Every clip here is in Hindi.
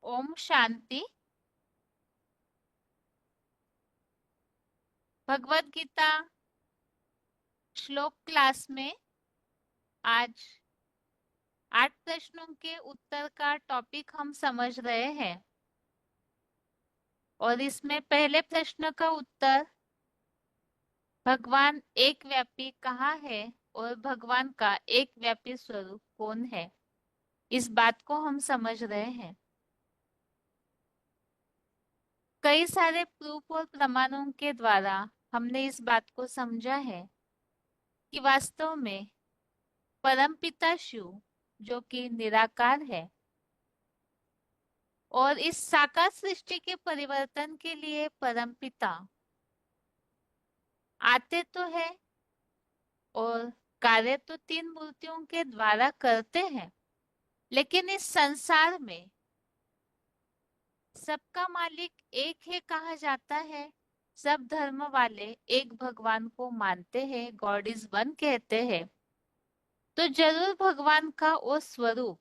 ओम शांति। भगवत गीता श्लोक क्लास में आज 8 प्रश्नों के उत्तर का टॉपिक हम समझ रहे हैं। और इसमें पहले प्रश्न का उत्तर, भगवान एक व्यापी कहाँ है और भगवान का एक व्यापी स्वरूप कौन है, इस बात को हम समझ रहे हैं। कई सारे प्रूफ और प्रमाणों के द्वारा हमने इस बात को समझा है कि वास्तव में परमपिता शिव, जो कि निराकार है, और इस साकार सृष्टि के परिवर्तन के लिए परमपिता आते तो है और कार्य तो तीन मूर्तियों के द्वारा करते हैं, लेकिन इस संसार में सबका मालिक एक है कहा जाता है। सब धर्म वाले एक भगवान को मानते हैं, गॉड इज वन कहते हैं। तो जरूर भगवान का वो स्वरूप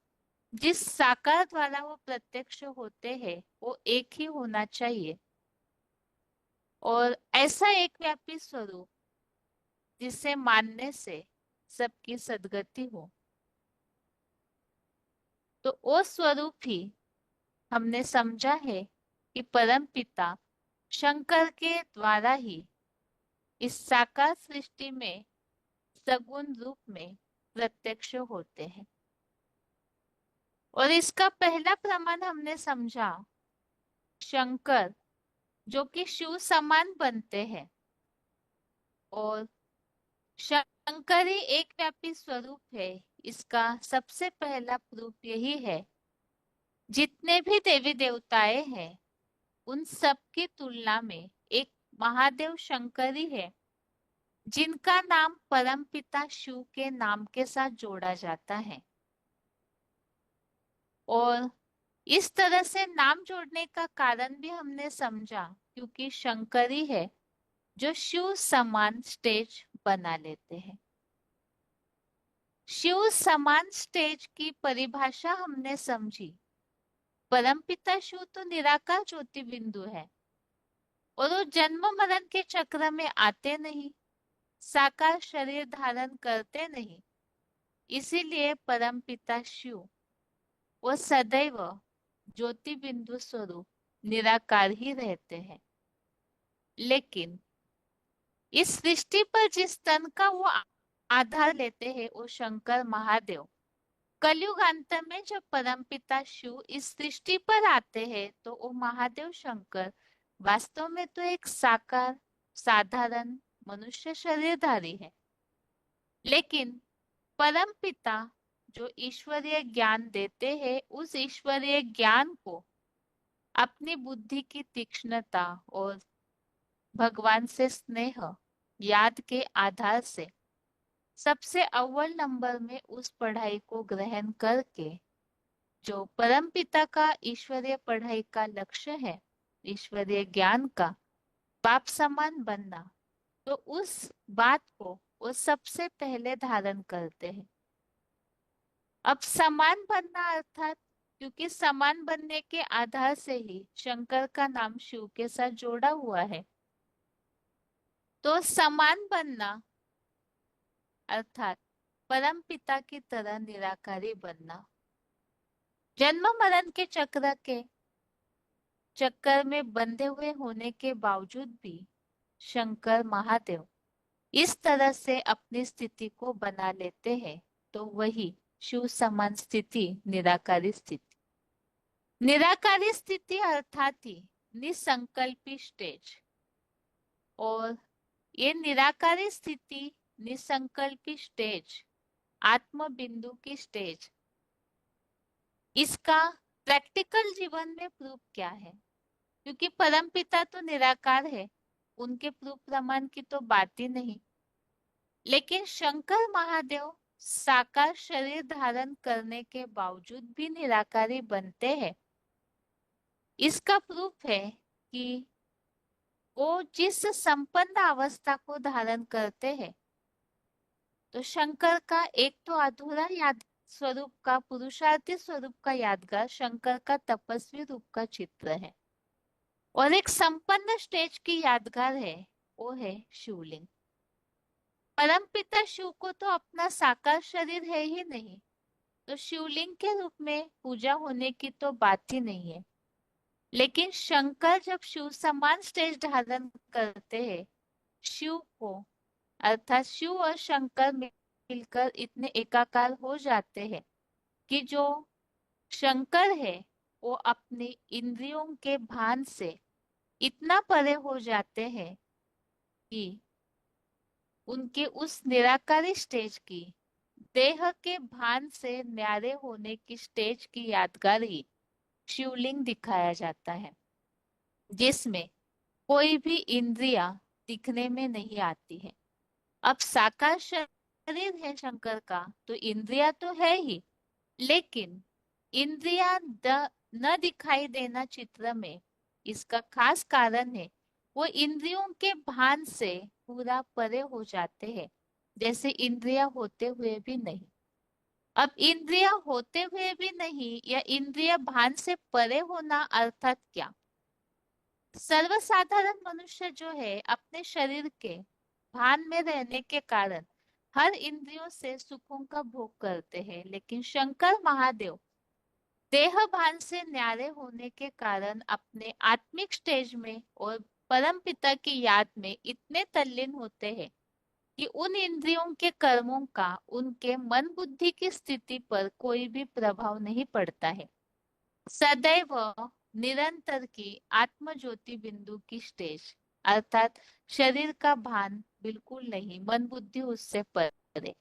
जिस साकार द्वारा वो प्रत्यक्ष होते हैं वो एक ही होना चाहिए, और ऐसा एक व्यापी स्वरूप जिसे मानने से सबकी सद्गति हो। तो वो स्वरूप ही हमने समझा है कि परम पिता शंकर के द्वारा ही इस साकार सृष्टि में सगुण रूप में प्रत्यक्ष होते हैं। और इसका पहला प्रमाण हमने समझा, शंकर जो कि शिव समान बनते हैं, और शंकर ही एक व्यापी स्वरूप है। इसका सबसे पहला प्रूफ यही है, जितने भी देवी देवताएं हैं उन सब की तुलना में एक महादेव शंकर ही है जिनका नाम परमपिता शिव के नाम के साथ जोड़ा जाता है। और इस तरह से नाम जोड़ने का कारण भी हमने समझा, क्योंकि शंकर ही है जो शिव समान स्टेज बना लेते हैं। शिव समान स्टेज की परिभाषा हमने समझी। परमपिता शिव तो निराकार ज्योति बिंदु है और वो जन्म मरण के चक्र में आते नहीं, साकार शरीर धारण करते नहीं। इसीलिए परमपिता शिव वो सदैव ज्योति बिंदु स्वरूप निराकार ही रहते हैं। लेकिन इस सृष्टि पर जिस तन का वो आधार लेते हैं वो शंकर महादेव, कलयुग अंत में जब परमपिता शिव इस सृष्टि पर आते हैं तो वो महादेव शंकर वास्तव में तो एक साकार साधारण मनुष्य शरीरधारी है। लेकिन परमपिता जो ईश्वरीय ज्ञान देते हैं, उस ईश्वरीय ज्ञान को अपनी बुद्धि की तीक्ष्णता और भगवान से स्नेह याद के आधार से सबसे अव्वल नंबर में उस पढ़ाई को ग्रहण करके, जो परमपिता का ईश्वरीय पढ़ाई का लक्ष्य है, ईश्वरीय ज्ञान का बाप समान बनना, तो उस बात को वो सबसे पहले धारण करते हैं। अब समान बनना अर्थात, क्योंकि समान बनने के आधार से ही शंकर का नाम शिव के साथ जोड़ा हुआ है, तो समान बनना अर्थात परम पिता की तरह निराकारी बनना। जन्म मरण के चक्कर में बंधे हुए होने के बावजूद भी शंकर महादेव इस तरह से अपनी स्थिति को बना लेते हैं, तो वही शिव समान स्थिति निराकारी स्थिति। निराकारी स्थिति अर्थात ही निसंकल्पी स्टेज। और ये निराकारी स्थिति, निसंकल्पी स्टेज, आत्म बिंदु की स्टेज, इसका प्रैक्टिकल जीवन में प्रूफ क्या है? क्योंकि परमपिता तो निराकार है, उनके प्रूफ प्रमाण की तो बात ही नहीं। लेकिन शंकर महादेव साकार शरीर धारण करने के बावजूद भी निराकारी बनते हैं। इसका प्रूफ है कि वो जिस संपन्न अवस्था को धारण करते हैं, तो शंकर का एक तो अधूरा याद स्वरूप का, पुरुषार्थी स्वरूप का यादगार शंकर का तपस्वी रूप का चित्र है। और एक संपन्न स्टेज की यादगार है, वो है शिवलिंग। परम पिता शिव को तो अपना साकार शरीर है ही नहीं, तो शिवलिंग के रूप में पूजा होने की तो बात ही नहीं है। लेकिन शंकर जब शिव समान स्टेज धारण करते हैं, शिव को, अर्थात शिव और शंकर मिलकर इतने एकाकार हो जाते हैं कि जो शंकर है वो अपनी इंद्रियों के भान से इतना परे हो जाते हैं कि उनके उस निराकारी स्टेज की, देह के भान से न्यारे होने की स्टेज की यादगार ही शिवलिंग दिखाया जाता है, जिसमें कोई भी इंद्रिया दिखने में नहीं आती है। अब साकार शरीर है शंकर का, तो इंद्रिया तो है ही, लेकिन इंद्रिया न दिखाई देना चित्र में इसका खास कारण है, वो इंद्रियों के भान से पूरा परे हो जाते हैं, जैसे इंद्रिया होते हुए भी नहीं। अब इंद्रिया होते हुए भी नहीं या इंद्रिय भान से परे होना अर्थात क्या? सर्वसाधारण मनुष्य जो है अपने शरीर के भान में रहने के कारण हर इंद्रियों से सुखों का भोग करते हैं, लेकिन शंकर महादेव देह भान से न्यारे होने के कारण अपने आत्मिक स्टेज में और परम पिता की याद में इतने तल्लीन होते हैं कि उन इंद्रियों के कर्मों का उनके मन बुद्धि की स्थिति पर कोई भी प्रभाव नहीं पड़ता है। सदैव निरंतर की आत्म ज्योति बिंदु की स्टेज, अर्थात शरीर का भान बिल्कुल नहीं, मन बुद्धि उससे परे।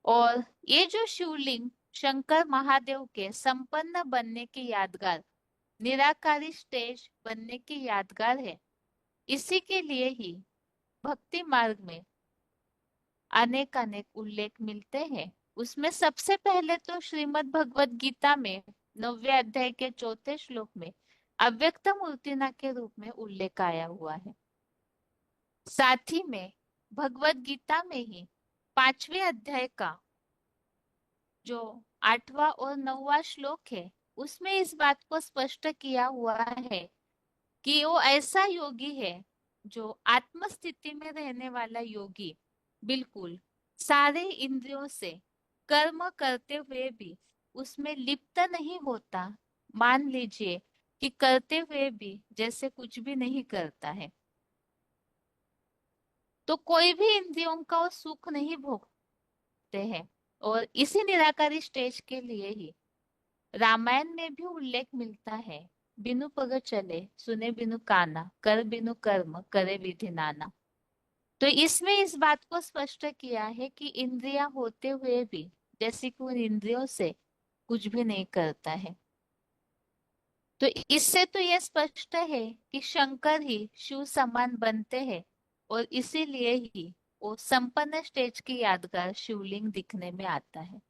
और ये जो शिवलिंग शंकर महादेव के संपन्न बनने की यादगार, निराकारी स्टेज बनने की यादगार है, इसी के लिए ही भक्ति मार्ग में अनेक अनेक उल्लेख मिलते हैं। उसमें सबसे पहले तो श्रीमद् भगवत गीता में 9वें अध्याय के 4थे श्लोक में अव्यक्त मूर्तिना के रूप में उल्लेख आया हुआ है। साथ ही में भगवत गीता में ही 5वें अध्याय का जो 8वां और 9वां श्लोक है, उसमें इस बात को स्पष्ट किया हुआ है कि वो ऐसा योगी है जो आत्म स्थिति में रहने वाला योगी बिल्कुल सारे इंद्रियों से कर्म करते हुए भी उसमें लिप्त नहीं होता। मान लीजिए कि करते हुए भी जैसे कुछ भी नहीं करता है, तो कोई भी इंद्रियों का वो सुख नहीं भोगते हैं। और इसी निराकारी स्टेज के लिए ही रामायण में भी उल्लेख मिलता है, बिनु पग चले सुने बिनु काना, कर बिनु कर्म करे विधि नाना। तो इसमें इस बात को स्पष्ट किया है कि इंद्रियां होते हुए भी जैसे कि उन इंद्रियों से कुछ भी नहीं करता है। तो इससे तो यह स्पष्ट है कि शंकर ही शिव समान बनते हैं, और इसीलिए ही वो संपन्न स्टेज की यादगार शिवलिंग दिखने में आता है।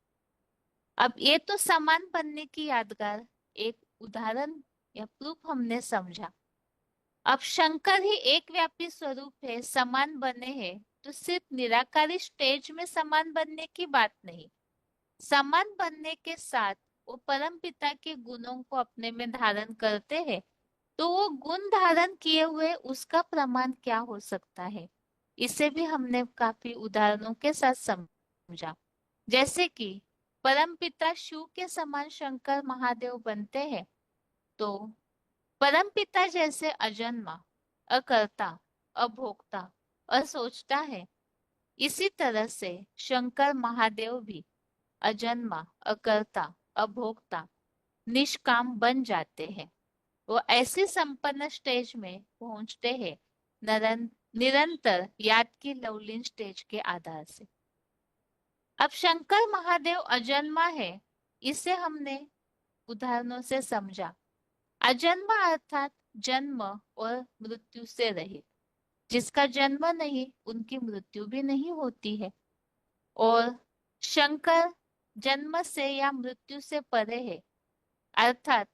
अब ये तो समान बनने की यादगार एक उदाहरण या प्रूफ हमने समझा। अब शंकर ही एक व्यापी स्वरूप है, समान बने हैं, तो सिर्फ निराकारी स्टेज में समान बनने की बात नहीं, समान बनने के साथ वो परम पिता के गुणों को अपने में धारण करते हैं। तो वो गुण धारण किए हुए उसका प्रमाण क्या हो सकता है, इसे भी हमने काफी उदाहरणों के साथ समझा। जैसे कि परम पिता शिव के समान शंकर महादेव बनते हैं, तो परम पिता जैसे अजन्मा, अकर्ता, अभोक्ता, असोचता है, इसी तरह से शंकर महादेव भी अजन्मा, अकर्ता, अभोक्ता, निष्काम बन जाते हैं। वो ऐसी संपन्न स्टेज में पहुंचते हैं निरंतर याद की लवलीन स्टेज के आधार से। अब शंकर महादेव अजन्मा है, इसे हमने उदाहरणों से समझा। अजन्मा अर्थात जन्म और मृत्यु से रहित, जिसका जन्म नहीं उनकी मृत्यु भी नहीं होती है। और शंकर जन्म से या मृत्यु से परे है, अर्थात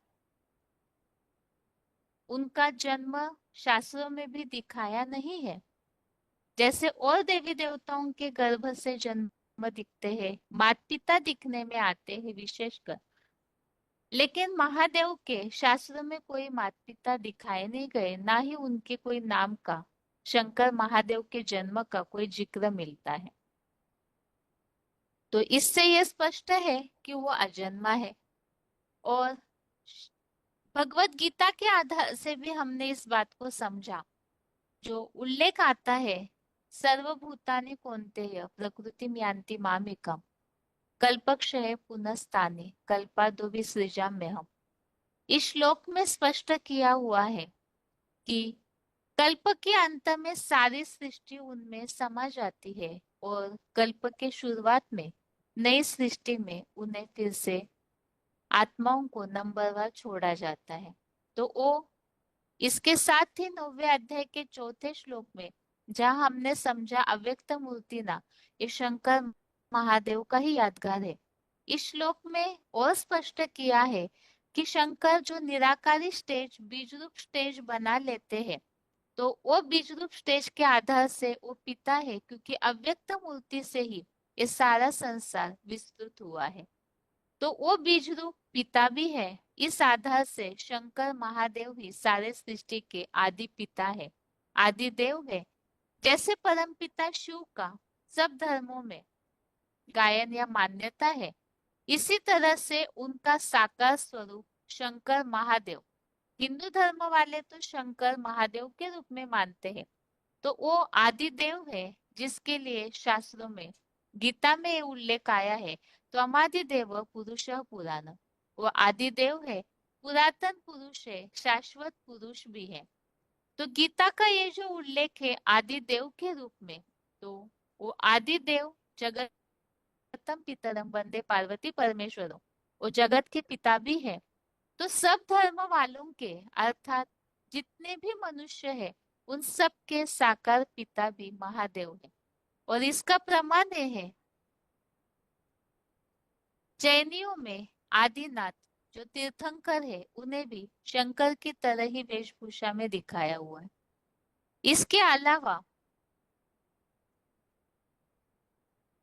उनका जन्म शास्त्रों में भी दिखाया नहीं है, जैसे और देवी देवताओं के गर्भ से जन्म आत्मा दिखते हैं, माता पिता दिखने में आते हैं विशेषकर। लेकिन महादेव के शास्त्रों में कोई माता पिता दिखाए नहीं गए, ना ही उनके कोई नाम का, शंकर महादेव के जन्म का कोई जिक्र मिलता है। तो इससे यह स्पष्ट है कि वो अजन्मा है। और भगवत गीता के आधार से भी हमने इस बात को समझा। जो उल्लेख आता है, सर्वभूतानि कौन्तेय प्रकृतिम यान्ति मामेकम् कल्पक्षये पुनस्तानि कल्पादो विसृजाम्यहम्। इस श्लोक में स्पष्ट किया हुआ है कि कल्प के अंत में सारी सृष्टि उनमें समा जाती है, और कल्प के शुरुआत में नई सृष्टि में उन्हें फिर से आत्माओं को नंबरवार छोड़ा जाता है। तो वो इसके साथ ही 9वें अध्याय के चौथे श्लोक में, जहां हमने समझा अव्यक्त मूर्ति ना, ये शंकर महादेव का ही यादगार है। इस श्लोक में और स्पष्ट किया है कि शंकर जो निराकारी स्टेज, बीज रूप स्टेज बना लेते हैं, तो वो बीज रूप स्टेज के आधार से वो पिता है, क्योंकि अव्यक्त मूर्ति से ही ये सारा संसार विस्तृत हुआ है। तो वो बीज रूप पिता भी है। इस आधार से शंकर महादेव ही सारे सृष्टि के आदि पिता है, आदि देव है। जैसे परम पिता शिव का सब धर्मों में गायन या मान्यता है, इसी तरह से उनका साकार स्वरूप शंकर महादेव, हिंदू धर्म वाले तो शंकर महादेव के रूप में मानते हैं। तो वो आदि देव है, जिसके लिए शास्त्रों में, गीता में ये उल्लेख आया है। तो अमादि देव पुरुष पुराण, वो आदि देव है, पुरातन पुरुष है, शाश्वत पुरुष भी है। तो गीता का ये जो उल्लेख है आदि देव के रूप में, तो वो आदि देव जगतम पितरम वंदे पार्वती परमेश्वरम, वो जगत के पिता भी है। तो सब धर्म वालों के, अर्थात जितने भी मनुष्य है, उन सब के साकार पिता भी महादेव है। और इसका प्रमाण ये है, जैनियों में आदिनाथ जो तीर्थंकर है, उन्हें भी शंकर की तरह ही वेशभूषा में दिखाया हुआ है। इसके अलावा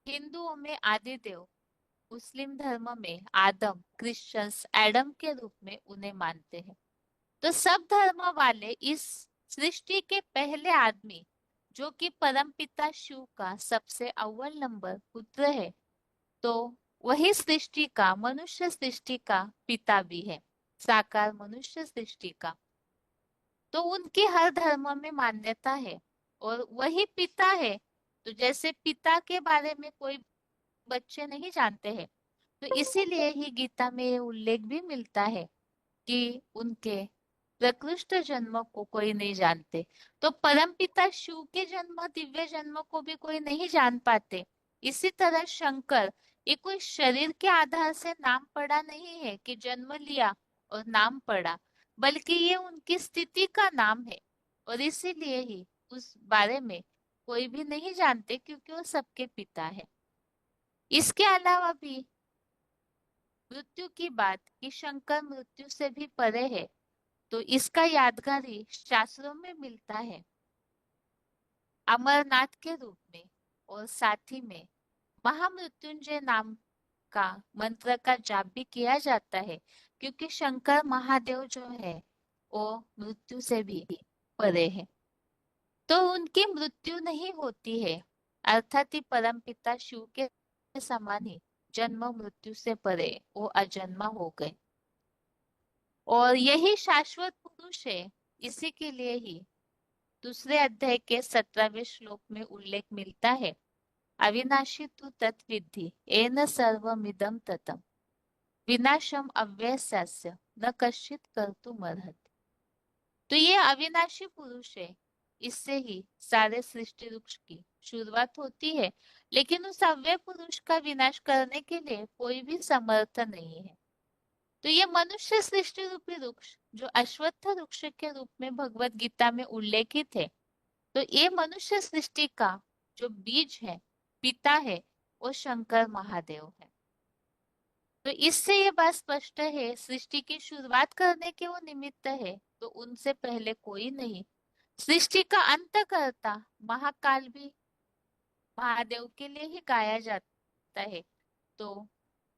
हिंदुओं में आदिदेव, मुस्लिम धर्म में आदम, क्रिश्चियंस एडम के रूप में उन्हें मानते हैं। तो सब धर्म वाले इस सृष्टि के पहले आदमी, जो कि परमपिता शिव का सबसे अव्वल नंबर पुत्र है, तो वही सृष्टि का, मनुष्य सृष्टि का पिता भी है, साकार मनुष्य सृष्टि का। तो उनकी हर धर्म में मान्यता है, और वही पिता है। तो जैसे पिता के बारे में कोई बच्चे नहीं जानते हैं, तो इसीलिए ही गीता में ये उल्लेख भी मिलता है कि उनके प्रकृष्ट जन्म को कोई नहीं जानते। तो परमपिता शिव के जन्म, दिव्य जन्म को भी कोई नहीं जान पाते। इसी तरह शंकर, ये कोई शरीर के आधार से नाम पड़ा नहीं है कि जन्म लिया और नाम पड़ा, बल्कि ये उनकी स्थिति का नाम है। और इसीलिए ही उस बारे में कोई भी नहीं जानते, क्योंकि वो सबके पिता है। इसके अलावा भी मृत्यु की बात, कि शंकर मृत्यु से भी परे है, तो इसका यादगारी शास्त्रों में मिलता है अमरनाथ के रूप में। और साथ ही में महामृत्युंजय नाम का मंत्र का जाप भी किया जाता है, क्योंकि शंकर महादेव जो है वो मृत्यु से भी परे है। तो उनकी मृत्यु नहीं होती है, अर्थात ही परमपिता शिव के समान ही जन्म मृत्यु से परे वो अजन्मा हो गए। और यही शाश्वत पुरुष है। इसी के लिए ही दूसरे अध्याय के 17वें श्लोक में उल्लेख मिलता है, अविनाशी तु तत्विद्धि येन सर्वमिदं ततम् विनाशम अव्ययस्य न कश्चित कर्तुमर्हति। तो ये अविनाशी पुरुष है, इससे ही सारे सृष्टि वृक्ष की शुरुआत होती है। लेकिन उस अव्यय पुरुष का विनाश करने के लिए कोई भी समर्थ नहीं है। तो ये मनुष्य सृष्टि रूपी वृक्ष, जो अश्वत्थ वृक्ष के रूप में भगवत गीता में उल्लेखित है, तो ये मनुष्य सृष्टि का जो बीज है, पिता है, वो शंकर महादेव है। तो इससे ये बात स्पष्ट है, सृष्टि की शुरुआत करने के वो निमित्त है, तो उनसे पहले कोई नहीं। सृष्टि का अंत करता महाकाल भी महादेव के लिए ही गाया जाता जाता है तो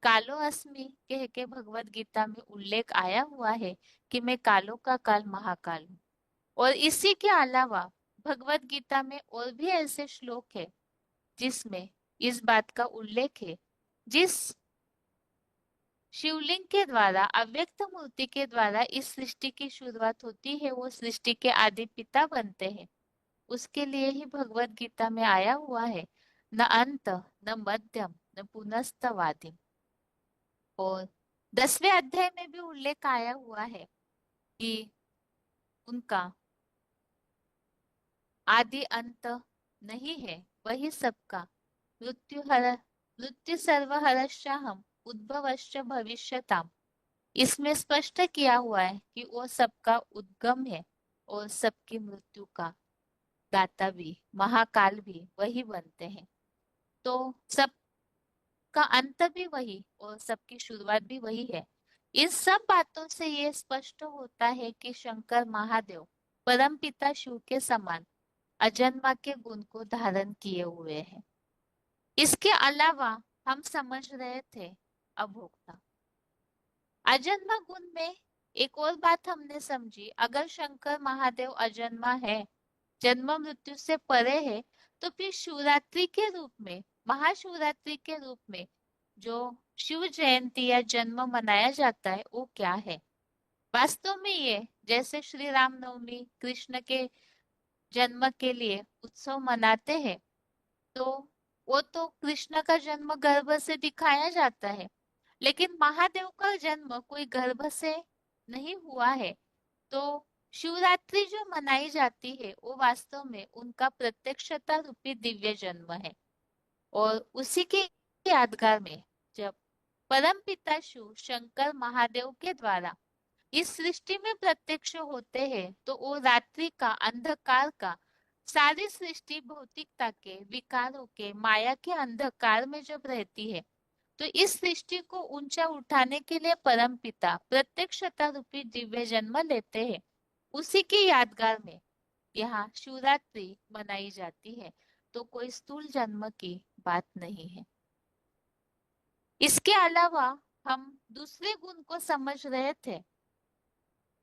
कालो अस्मि कह के भगवत गीता में उल्लेख आया हुआ है कि मैं कालो का काल महाकाल हूँ। और इसी के अलावा भगवत गीता में और भी ऐसे श्लोक है जिसमें इस बात का उल्लेख है। जिस शिवलिंग के द्वारा अव्यक्त मूर्ति के द्वारा इस सृष्टि की शुरुआत होती है वो सृष्टि के आदि पिता बनते हैं। उसके लिए ही भगवत गीता में आया हुआ है न अंत न मध्यम न पुनस्तवादिम। और 10वें अध्याय में भी उल्लेख आया हुआ है कि उनका आदि अंत नहीं है, वही सबका मृत्यु सर्वहरश्चाहम उद्भवश्च भविष्यताम। इसमें स्पष्ट किया हुआ है कि वो सबका उद्गम है और सबकी मृत्यु का दाता भी महाकाल भी वही बनते हैं। तो सबका अंत भी वही और सबकी शुरुआत भी वही है। इन सब बातों से ये स्पष्ट होता है कि शंकर महादेव परम पिता शिव के समान अजन्मा के गुण को धारण किए हुए हैं। इसके अलावा हम समझ रहे थे अभोक्ता अजन्मा गुण में एक और बात हमने समझी। अगर शंकर महादेव अजन्मा है, जन्म मृत्यु से परे है, तो फिर शिवरात्रि के रूप में महाशिवरात्रि के रूप में जो शिव जयंती या जन्म मनाया जाता है वो क्या है। वास्तव में ये जैसे श्री रामनवमी कृष्ण के जन्म के लिए उत्सव मनाते हैं तो वो तो कृष्ण का जन्म गर्भ से दिखाया जाता है। लेकिन महादेव का जन्म कोई गर्भ से नहीं हुआ है। तो शिवरात्रि जो मनाई जाती है वो वास्तव में उनका प्रत्यक्षता रूपी दिव्य जन्म है। और उसी के यादगार में जब परम पिता शिव शंकर महादेव के द्वारा इस सृष्टि में प्रत्यक्ष होते हैं तो वो रात्रि का अंधकार का सारी सृष्टि भौतिकता के विकारों के माया के अंधकार में जब रहती है तो इस सृष्टि को ऊंचा उठाने के लिए परम पिता प्रत्यक्षता रूपी दिव्य जन्म लेते हैं। उसी की यादगार में यहाँ शिवरात्रि मनाई जाती है। तो कोई स्थूल जन्म की बात नहीं है। इसके अलावा हम दूसरे गुण को समझ रहे थे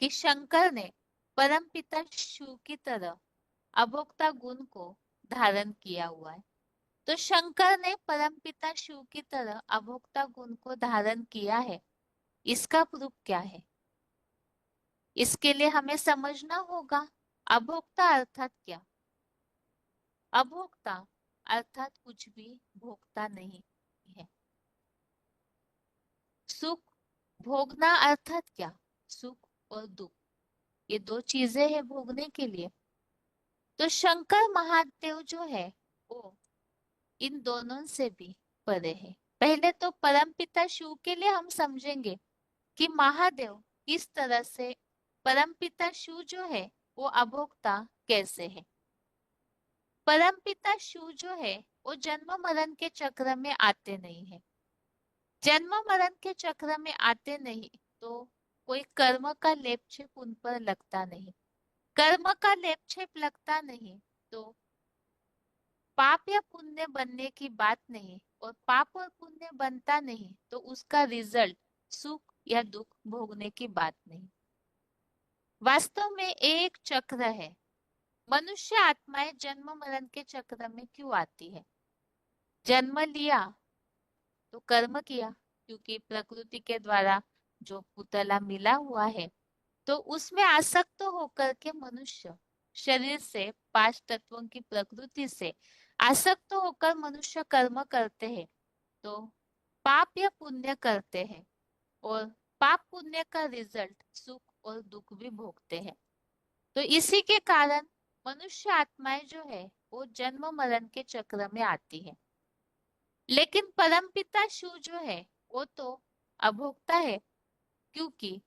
कि शंकर ने परमपिता शिव की तरह अभोक्ता गुण को धारण किया हुआ है। तो शंकर ने परमपिता शिव की तरह अभोक्ता गुण को धारण किया है। इसका प्रूफ क्या है? इसके लिए हमें समझना होगा अभोक्ता अर्थात क्या। अभोक्ता अर्थात कुछ भी भोगता नहीं है। सुख भोगना अर्थात क्या? सुख और दुख ये दो चीजें हैं भोगने के लिए। तो शंकर महादेव जो है वो इन दोनों से भी परे है। पहले तो परमपिता शिव के लिए हम समझेंगे कि महादेव किस तरह से परमपिता शिव जो है वो अभोक्ता कैसे है। परमपिता शिव जो है वो जन्म मरण के चक्र में आते नहीं है। जन्म मरण के चक्र में आते नहीं तो कोई कर्म का लेप छेप उन पर लगता नहीं। कर्म का लेप छेप लगता नहीं तो पाप या पुण्य बनने की बात नहीं। और पाप और पुण्य बनता नहीं तो उसका रिजल्ट सुख या दुख भोगने की बात नहीं। वास्तव में एक चक्र है। मनुष्य आत्माएं जन्म मरण के चक्र में क्यों आती है? जन्म लिया तो कर्म किया, क्योंकि प्रकृति के द्वारा जो पुतला मिला हुआ है तो उसमें आसक्त होकर के मनुष्य शरीर से 5 तत्वों की प्रकृति से आसक्त होकर मनुष्य कर्म करते हैं। तो पाप या पुण्य करते हैं और पाप पुण्य का रिजल्ट सुख और दुख भी भोगते हैं। तो इसी के कारण मनुष्य आत्माएं जो है वो जन्म मरण के चक्र में आती है। लेकिन परमपिता शिव जो है वो तो अभोक्ता है, क्योंकि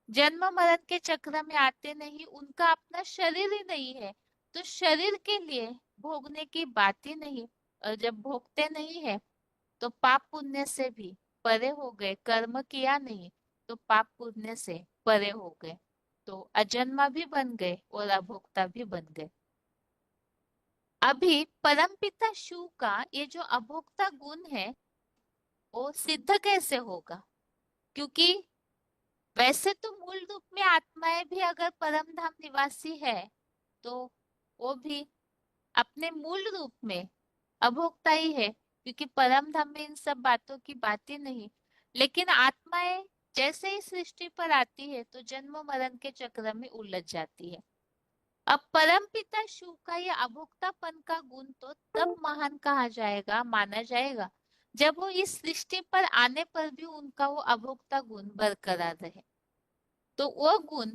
जन्म मरण के चक्र में आते नहीं, उनका अपना शरीर ही नहीं है। तो शरीर के लिए भोगने की बात ही नहीं। और जब भोगते नहीं है तो पाप पुण्य से भी परे हो गए। कर्म किया नहीं तो पाप पुण्य से परे हो गए। तो अजन्मा भी बन गए और अभोक्ता भी बन गए। अभी परमपिता शिव का ये जो अभोक्ता गुण है वो सिद्ध कैसे होगा? क्योंकि वैसे तो मूल रूप में आत्माएं भी अगर परम धाम निवासी है तो वो भी अपने मूल रूप में अभोक्ता ही है, क्योंकि परम धाम में इन सब बातों की बात ही नहीं। लेकिन आत्माएं जैसे ही सृष्टि पर आती है तो जन्म मरण के चक्र में उलझ जाती है। अब परम पिता शिव का ये अभोक्तापन का गुण तो तब महान कहा जाएगा, माना जाएगा, जब वो इस सृष्टि पर आने पर भी उनका वो अभोक्ता गुण बरकरार रहे। तो वो गुण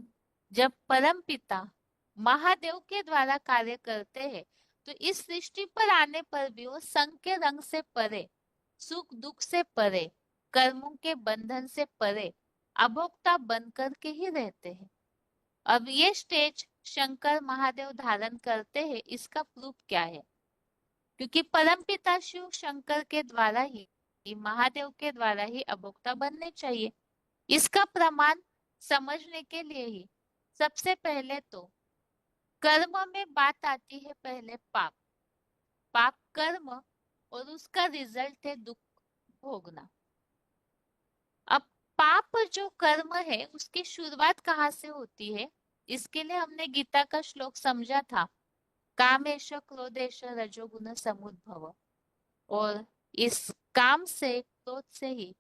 जब परम पिता महादेव के द्वारा कार्य करते हैं तो इस सृष्टि पर आने पर भी वो संग के रंग से परे, सुख दुख से परे, कर्मों के बंधन से परे अभोक्ता बनकर के ही रहते हैं। अब ये स्टेज शंकर महादेव धारण करते हैं, इसका प्रूफ क्या है? क्योंकि परम पिता शिव शंकर के द्वारा ही, महादेव के द्वारा ही अभोक्ता बनने चाहिए। इसका प्रमाण समझने के लिए ही सबसे पहले तो कर्म में बात आती है, पहले पाप। पाप कर्म और उसका रिजल्ट है दुख भोगना। अब पाप जो कर्म है उसकी शुरुआत कहाँ से होती है? इसके लिए हमने गीता का श्लोक समझा था, कामेश क्रोधेश रजोगुण समुद्भव। और इस काम से, क्रोध से ही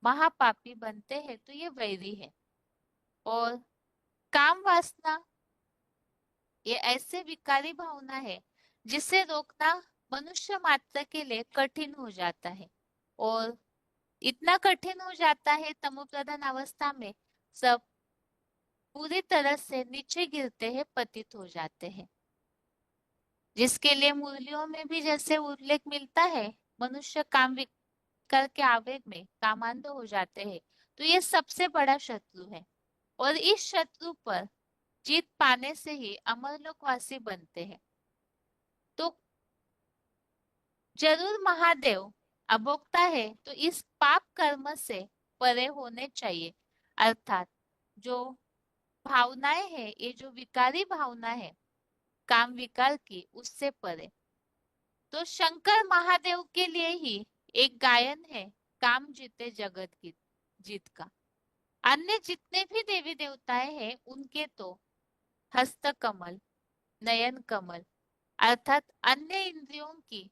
महापापी बनते हैं, तो ये वैरी है। और काम वासना ये ऐसे विकारी भावना है जिसे रोकना मनुष्य मात्र के लिए कठिन हो जाता है। और इतना कठिन हो जाता है तमोप्रधान अवस्था में सब पूरी तरह से नीचे गिरते हैं, पतित हो जाते हैं। जिसके लिए मुरलियों में भी जैसे उल्लेख मिलता है, मनुष्य काम विकार के आवेग में कामांध हो जाते हैं। तो ये सबसे बड़ा शत्रु है। और इस शत्रु पर जीत पाने से ही अमरलोकवासी बनते हैं। तो जरूर महादेव अभोक्ता है तो इस पाप कर्म से परे होने चाहिए। अर्थात जो भावनाएं है, ये जो विकारी भावना है काम विकार की, उससे परे। तो शंकर महादेव के लिए ही एक गायन है, काम जीते जगत की जीत का। अन्य जितने भी देवी देवताएं हैं उनके तो हस्त कमल, नयन कमल, अर्थात अन्य इंद्रियों की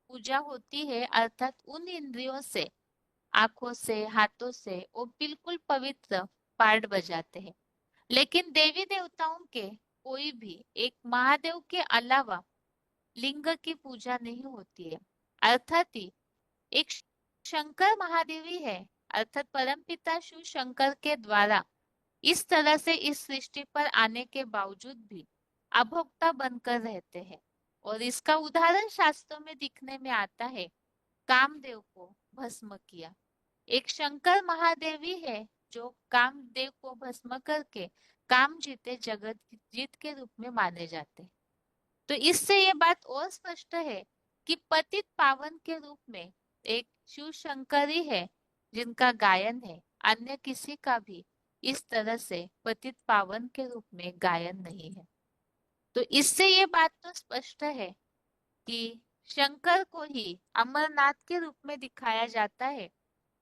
पूजा होती है। अर्थात उन इंद्रियों से, आंखों से, हाथों से वो बिल्कुल पवित्र पार्ट बजाते हैं। लेकिन देवी देवताओं के कोई भी एक महादेव के अलावा लिंग की पूजा नहीं होती है। अर्थात ही एक शंकर महादेवी है, अर्थात परमपिता शिव शंकर के द्वारा इस तरह से इस सृष्टि पर आने के बावजूद भी अभोक्ता बनकर रहते हैं। और इसका उदाहरण शास्त्रों में दिखने में आता है, कामदेव को भस्म किया। एक शंकर महादेवी है जो कामदेव को भस्म करके काम जीते जगत जीत के रूप में माने जाते हैं। तो इससे ये बात और स्पष्ट है कि पतित पावन के रूप में एक शिव शंकर ही है जिनका गायन है, अन्य किसी का भी इस तरह से पतित पावन के रूप में गायन नहीं है। तो इससे ये बात तो स्पष्ट है कि शंकर को ही अमरनाथ के रूप में दिखाया जाता है।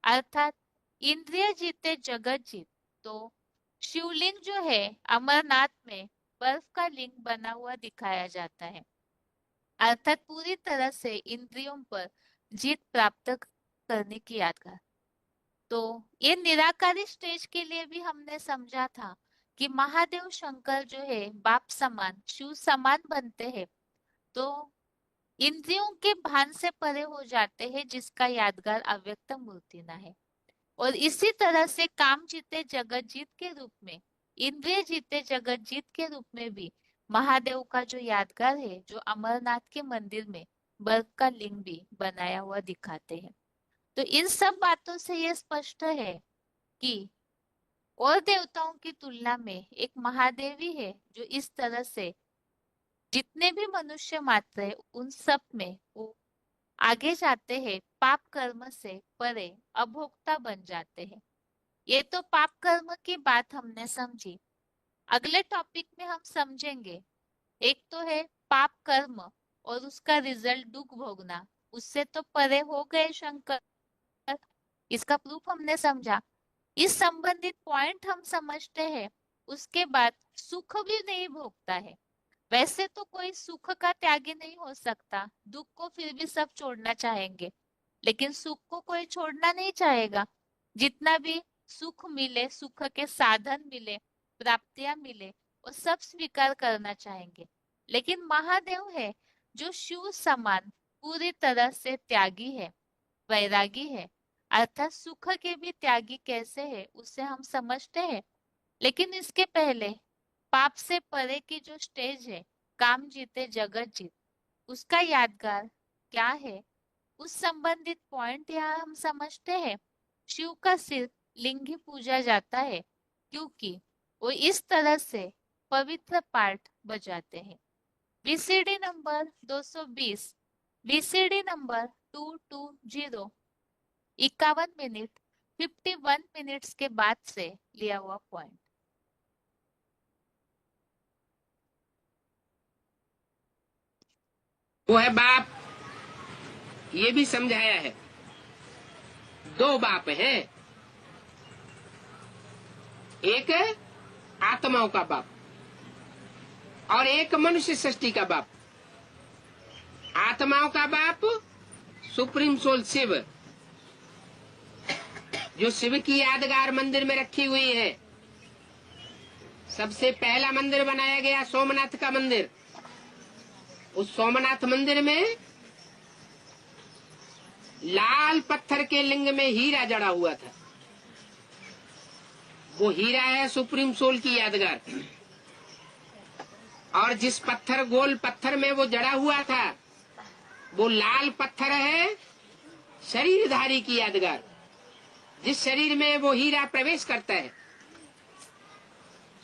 अर्थात इंद्रिय जीते जगत जीत। तो शिवलिंग जो है अमरनाथ में बर्फ का लिंग बना हुआ दिखाया जाता है। अर्थात पूरी तरह से इंद्रियों पर जीत प्राप्त करने की यात्रा। तो ये निराकारी स्टेज के लिए भी हमने समझा था कि महादेव शंकर जो है बाप समान, शिव समान बनते हैं। तो इंद्रियों के भान से परे हो जाते हैं, जिसका यादगार अव्यक्त मूर्ति ना है। और इसी तरह से काम जीते जगत जीत के रूप में, इंद्रिय जीते जगत जीत के रूप में भी महादेव का जो यादगार है, जो अमरनाथ के मंदिर में बर्फ का लिंग भी बनाया हुआ दिखाते हैं। तो इन सब बातों से यह स्पष्ट है कि और देवताओं की तुलना में एक महादेवी है जो इस तरह से जितने भी मनुष्य मात्र है उन सब में वो आगे जाते हैं, पाप कर्म से परे अभोक्ता बन जाते हैं। ये तो पाप कर्म की बात हमने समझी। अगले टॉपिक में हम समझेंगे, एक तो है पाप कर्म और उसका रिजल्ट दुख भोगना, उससे तो परे हो गए शंकर। इसका प्रूफ हमने समझा। इस संबंधित पॉइंट हम समझते हैं, उसके बाद सुख भी नहीं भोगता है। वैसे तो कोई सुख का त्यागी नहीं हो सकता, दुख को फिर भी सब छोड़ना चाहेंगे, लेकिन सुख को कोई छोड़ना नहीं चाहेगा। जितना भी सुख मिले, सुख के साधन मिले, प्राप्तियां मिले, वो सब स्वीकार करना चाहेंगे। लेकिन महादेव है जो शिव समान पूरी तरह से त्यागी है, वैरागी है, अर्थात सुख के भी त्यागी कैसे है उसे हम समझते हैं। लेकिन इसके पहले पाप से परे की जो स्टेज है, काम जीते जगत जीत, उसका यादगार क्या है, उस संबंधित पॉइंट यहाँ हम समझते हैं। शिव का सिर्फ लिंग ही पूजा जाता है, क्योंकि वो इस तरह से पवित्र पाठ बजाते हैं। VCD number 220, VCD number 220, 51 minute 51 minutes के बाद से लिया हुआ पॉइंट। वो है बाप, ये भी समझाया है। दो बाप हैं, एक आत्माओं का बाप और एक मनुष्य सृष्टि का बाप। आत्माओं का बाप सुप्रीम सोल शिव, जो शिव की यादगार मंदिर में रखी हुई है। सबसे पहला मंदिर बनाया गया सोमनाथ का मंदिर। उस सोमनाथ मंदिर में लाल पत्थर के लिंग में हीरा जड़ा हुआ था। वो हीरा है सुप्रीम सोल की यादगार। और जिस पत्थर, गोल पत्थर में वो जड़ा हुआ था, वो लाल पत्थर है शरीरधारी की यादगार। जिस शरीर में वो हीरा प्रवेश करता है,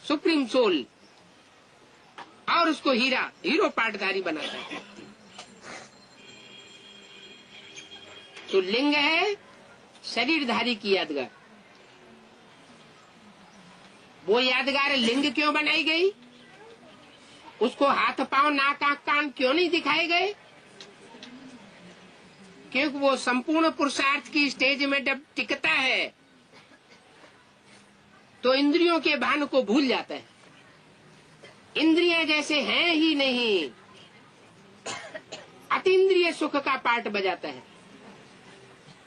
सुप्रीम सोल, और उसको हीरो पाटधारी बनाता है। तो लिंग है शरीरधारी की यादगार। वो यादगार लिंग क्यों बनाई गई? उसको हाथ पांव नाक आंख कान क्यों नहीं दिखाए गए? क्योंकि वो संपूर्ण पुरुषार्थ की स्टेज में जब टिकता है तो इंद्रियों के भान को भूल जाता है। इंद्रियां जैसे हैं ही नहीं, अतीन्द्रिय सुख का पाठ बजाता है।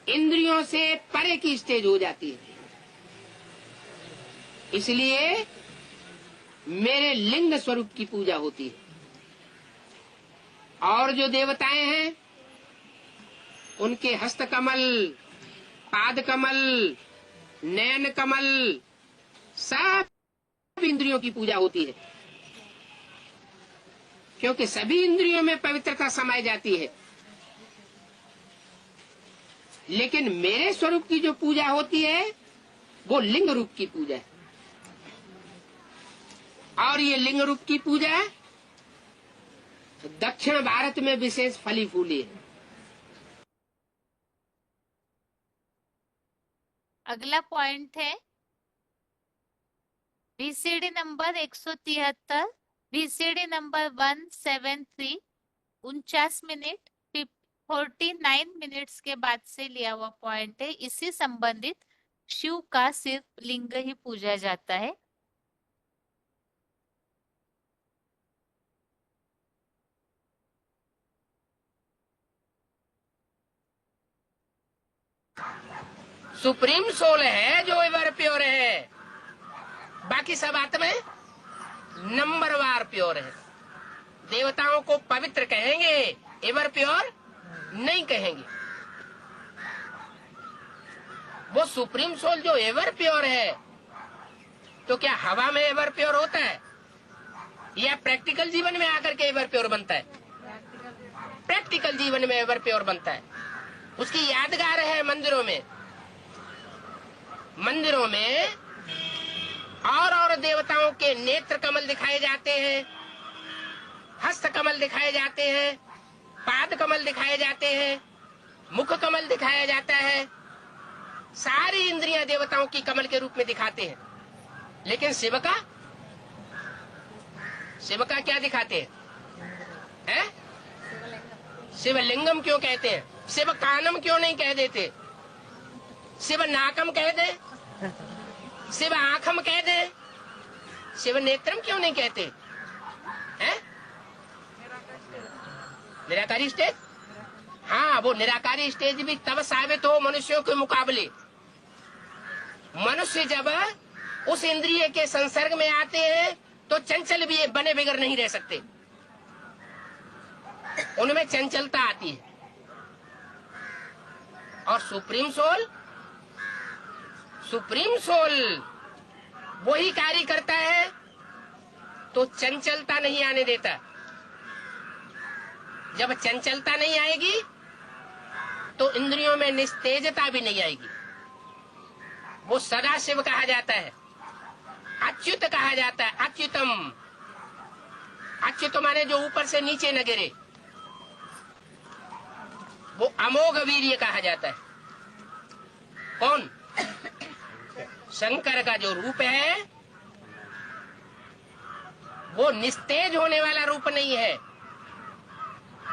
इंद्रियों से परे की स्टेज हो जाती है। इसलिए मेरे लिंग स्वरूप की पूजा होती है। और जो देवताएं हैं, उनके हस्त कमल, पाद कमल, नयन कमल, सब इंद्रियों की पूजा होती है। क्योंकि सभी इंद्रियों में पवित्रता समाई जाती है। लेकिन मेरे स्वरूप की जो पूजा होती है, वो लिंग रूप की पूजा है। और ये लिंग रूप की पूजा दक्षिण भारत में विशेष फली फूली है। अगला पॉइंट है VCD number 173, VCD number 173, 49 minute 49 minutes के बाद से लिया हुआ पॉइंट है। इसी संबंधित शिव का सिर्फ लिंग ही पूजा जाता है। सुप्रीम सोल है जो एवर प्योर है। बाकी सब आत्माएं नंबरवार प्योर है। देवताओं को पवित्र कहेंगे, एवर प्योर नहीं कहेंगे। वो सुप्रीम सोल जो एवर प्योर है, तो क्या हवा में एवर प्योर होता है या प्रैक्टिकल जीवन में आकर के एवर प्योर बनता है? प्रैक्टिकल जीवन में एवर प्योर बनता है। उसकी यादगार है मंदिरों में। मंदिरों में और देवताओं के नेत्र कमल दिखाए जाते हैं, हस्त कमल दिखाए जाते हैं, पाद कमल दिखाए जाते हैं, मुख कमल दिखाया जाता है। सारी इंद्रियां देवताओं की कमल के रूप में दिखाते हैं। लेकिन शिव का क्या दिखाते हैं? शिवलिंगम क्यों कहते हैं? शिव कानम क्यों नहीं कह देते? शिव नाकम कह दे, शिव आंखम कह दे, शिव नेत्रम क्यों नहीं कहते हैं? निराकारी स्टेज, हाँ वो निराकारी स्टेज भी तब साबित हो मनुष्यों के मुकाबले। मनुष्य जब उस इंद्रिय के संसर्ग में आते हैं तो चंचल भी बने बगैर नहीं रह सकते, उनमें चंचलता आती है। और सुप्रीम सोल, सुप्रीम सोल वही कार्य करता है तो चंचलता नहीं आने देता। जब चंचलता नहीं आएगी तो इंद्रियों में निस्तेजता भी नहीं आएगी। वो सदा शिव कहा जाता है, अच्युत कहा जाता है, अच्युतम। अच्युत माने जो ऊपर से नीचे न गिरे, वो अमोघ वीर्य कहा जाता है। कौन? शंकर का जो रूप है वो निस्तेज होने वाला रूप नहीं है,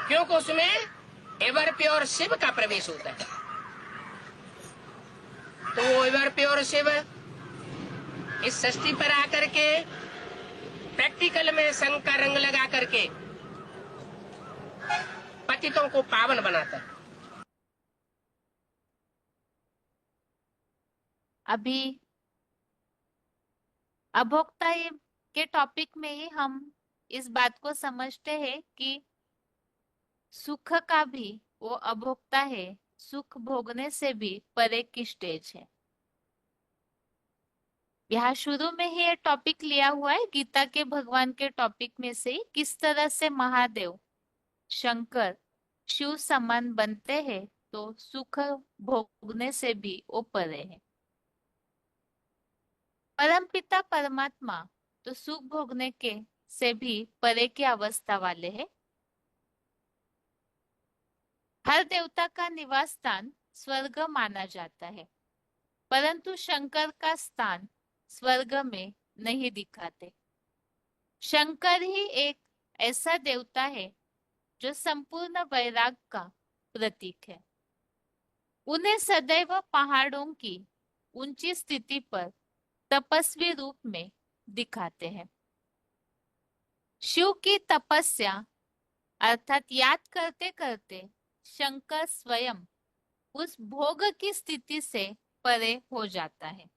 क्योंकि उसमें एवर प्योर शिव का प्रवेश होता है। तो वो एवर प्योर शिव इस सृष्टि पर आकर के प्रैक्टिकल में संग का रंग लगा करके पतितों को पावन बनाता है। अभी अभोक्ता के टॉपिक में ही हम इस बात को समझते हैं कि सुख का भी वो अभोक्ता है, सुख भोगने से भी परे की स्टेज है। यहाँ शुरू में ही ये टॉपिक लिया हुआ है गीता के भगवान के टॉपिक में से ही, किस तरह से महादेव शंकर शिव समान बनते हैं तो सुख भोगने से भी वो परे है। परमपिता परमात्मा तो सुख भोगने के से भी परे की अवस्था वाले हैं। हर देवता का निवास स्थान स्वर्ग माना जाता है, परंतु शंकर का स्थान स्वर्ग में नहीं दिखाते। शंकर ही एक ऐसा देवता है जो संपूर्ण वैराग का प्रतीक है। उन्हें सदैव पहाड़ों की ऊंची स्थिति पर तपस्वी रूप में दिखाते हैं। शिव की तपस्या अर्थात याद करते करते शंकर स्वयं उस भोग की स्थिति से परे हो जाता है।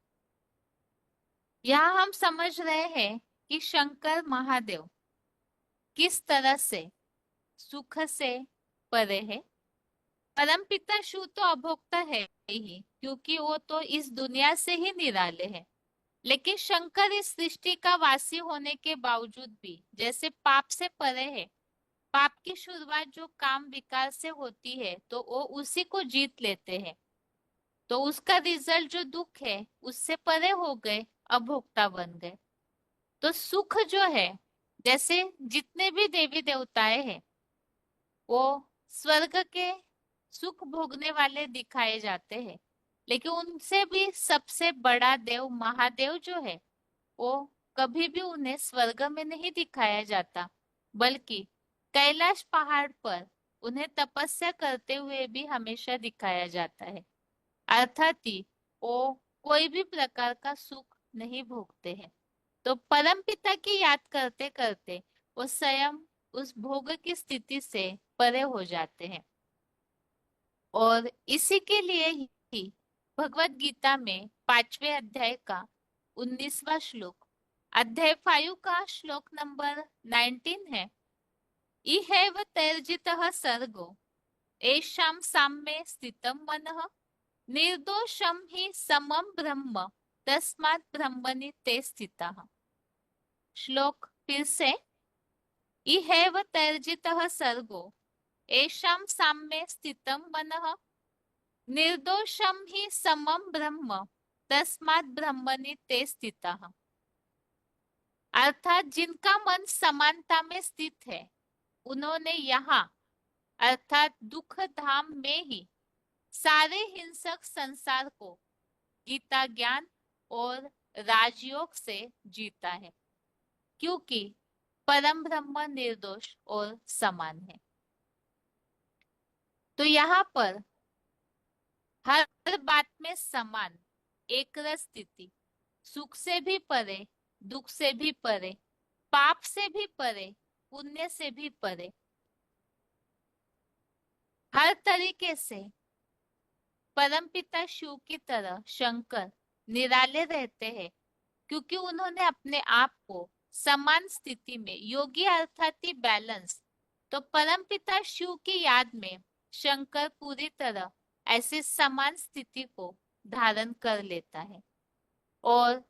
यहाँ हम समझ रहे हैं कि शंकर महादेव किस तरह से सुख से परे है। परमपिता शिव तो अभोक्ता है ही, क्योंकि वो तो इस दुनिया से ही निराले है। लेकिन शंकर इस सृष्टि का वासी होने के बावजूद भी जैसे पाप से परे है। पाप की शुरुआत जो काम विकार से होती है तो वो उसी को जीत लेते हैं, तो उसका रिजल्ट जो दुख है उससे परे हो गए, अभोक्ता बन गए। तो सुख जो है, जैसे जितने भी देवी देवताएं हैं वो स्वर्ग के सुख भोगने वाले दिखाए जाते हैं, लेकिन उनसे भी सबसे बड़ा देव महादेव जो है वो कभी भी उन्हें स्वर्ग में नहीं दिखाया जाता, बल्कि कैलाश पहाड़ पर उन्हें तपस्या करते हुए भी हमेशा दिखाया जाता है। अर्थात ही वो कोई भी प्रकार का सुख नहीं भोगते हैं। तो परम पिता की याद करते करते वो स्वयं उस भोग की स्थिति से परे हो जाते हैं। और इसी के लिए ही भगवत गीता में 5वें अध्याय का 19वां श्लोक, अध्याय 5 का श्लोक नंबर 19 है। इहैव तैर्जितः सर्गो येषां साम्ये स्थितं मनः निर्दोषं हि समं ब्रह्म तस्मात् ब्रह्मणि ते स्थिताः। श्लोक फिर से, इहैव तैर्जितः सर्गो येषां साम्ये स्थितं मनः निर्दोषं हि समं ब्रह्म तस्मात् ब्रह्मणि ते स्थिताः। अर्थात जिनका मन समानता में स्थित है उन्होंने यहाँ अर्थात दुख धाम में ही सारे हिंसक संसार को गीता ज्ञान और राजयोग से जीता है, क्योंकि परम ब्रह्म निर्दोष और समान है। तो यहाँ पर हर बात में समान, एक रस स्थिति, सुख से भी परे, दुख से भी परे, पाप से भी परे, पुण्य से भी परे। हर तरीके से परमपिता शिव की तरह शंकर निराले रहते हैं, क्योंकि उन्होंने अपने आप को समान स्थिति में योगी अर्थात ही बैलेंस। तो परमपिता शिव की याद में शंकर पूरी तरह ऐसी समान स्थिति को धारण कर लेता है। और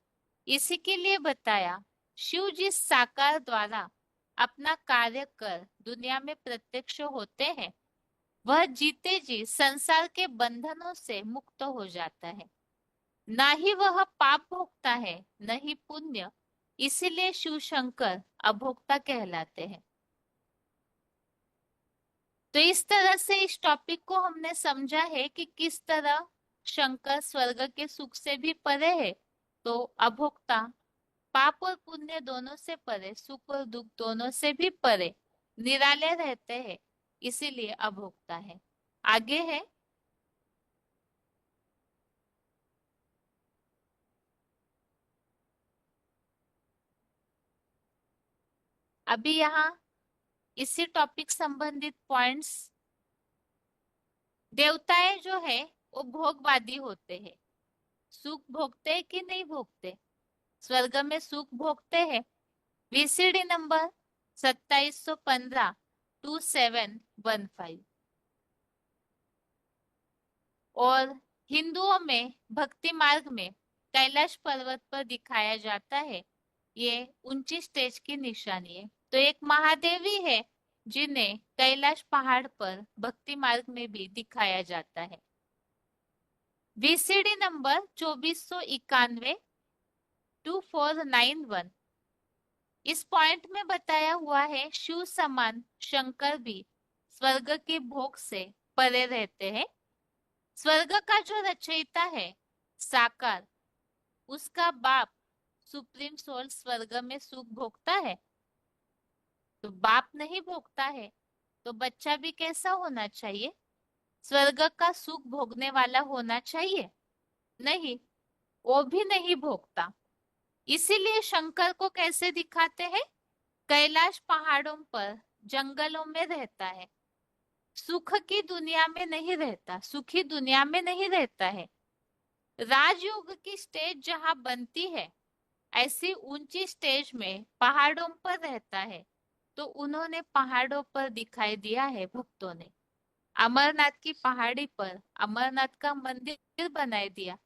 इसी के लिए बताया, शिव जिस साकार द्वारा अपना कार्य कर दुनिया में प्रत्यक्ष होते हैं, वह जीते जी संसार के बंधनों से मुक्त हो जाता है। ना ही वह पाप भोगता है, न ही पुण्य। इसीलिए शिव शंकर अभोक्ता कहलाते हैं। तो इस तरह से इस टॉपिक को हमने समझा है कि किस तरह शंकर स्वर्ग के सुख से भी परे है, तो अभोक्ता, पाप और पुण्य दोनों से परे, सुख और दुख दोनों से भी परे निराले रहते हैं, इसीलिए अभोक्ता है। आगे है, अभी यहाँ इसी टॉपिक संबंधित पॉइंट्स। देवताएं जो है वो भोगवादी होते हैं, सुख भोगते हैं कि नहीं भोगते? स्वर्ग में सुख भोगते हैं। VCD number 2715 2715। और हिंदुओं में भक्ति मार्ग में कैलाश पर्वत पर दिखाया जाता है, ये ऊंची स्टेज की निशानी है। तो एक महादेवी है जिन्हें कैलाश पहाड़ पर भक्ति मार्ग में भी दिखाया जाता है। VCD number 2491 2491। इस पॉइंट में बताया हुआ है, शिव समान शंकर भी स्वर्ग के भोग से परे रहते हैं। स्वर्ग का जो रचयिता है साकार, उसका बाप सुप्रीम सोल स्वर्ग में सुख भोगता है, तो बाप नहीं भोगता है, तो बच्चा भी कैसा होना चाहिए? स्वर्ग का सुख भोगने वाला होना चाहिए? नहीं, वो भी नहीं भोगता। इसीलिए शंकर को कैसे दिखाते हैं? कैलाश पहाड़ों पर, जंगलों में रहता है, सुख की दुनिया में नहीं रहता, सुखी दुनिया में नहीं रहता है। राजयोग की स्टेज जहां बनती है, ऐसी ऊंची स्टेज में पहाड़ों पर रहता है, तो उन्होंने पहाड़ों पर दिखाई दिया है भक्तों ने। अमरनाथ की पहाड़ी पर अमरनाथ का मंदिर बनाई दिया,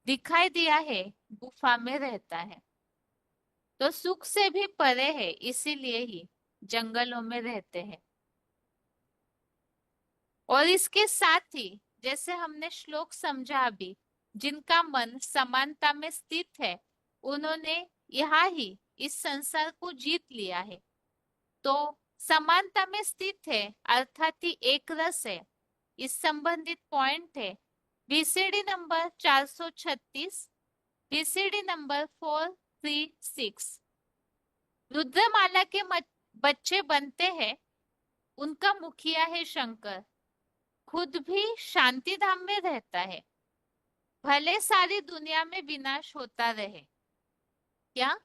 दिखाई दिया है, गुफा में रहता है। तो सुख से भी परे है, इसीलिए ही जंगलों में रहते हैं। और इसके साथ ही जैसे हमने श्लोक समझा अभी, जिनका मन समानता में स्थित है, उन्होंने यहाँ ही इस संसार को जीत लिया है। तो समानता में स्थित है अर्थात ही एक रस है, इस संबंधित पॉइंट है वीसीडी नंबर 436, वीसीडी नंबर 436। रुद्रमाला के बच्चे बनते हैं, उनका मुखिया है शंकर, खुद भी शांति धाम में रहता है। भले सारी दुनिया में विनाश होता रहे, क्या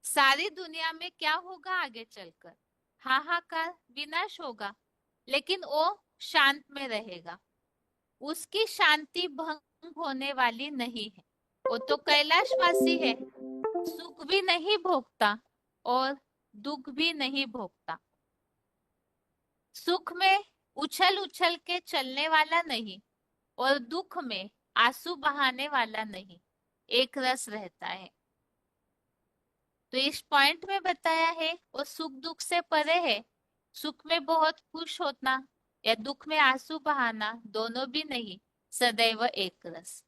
सारी दुनिया में क्या होगा आगे चलकर? हाहाकार, विनाश होगा, लेकिन वो शांत में रहेगा, उसकी शांति भंग होने वाली नहीं है। वो तो कैलाशवासी है, सुख भी नहीं भोगता और दुख भी नहीं भोगता। सुख में उछल उछल के चलने वाला नहीं, और दुख में आंसू बहाने वाला नहीं, एक रस रहता है। तो इस पॉइंट में बताया है वो सुख दुख से परे है, सुख में बहुत खुश होना या दुख में आंसू बहाना दोनों भी नहीं, सदैव एक रस।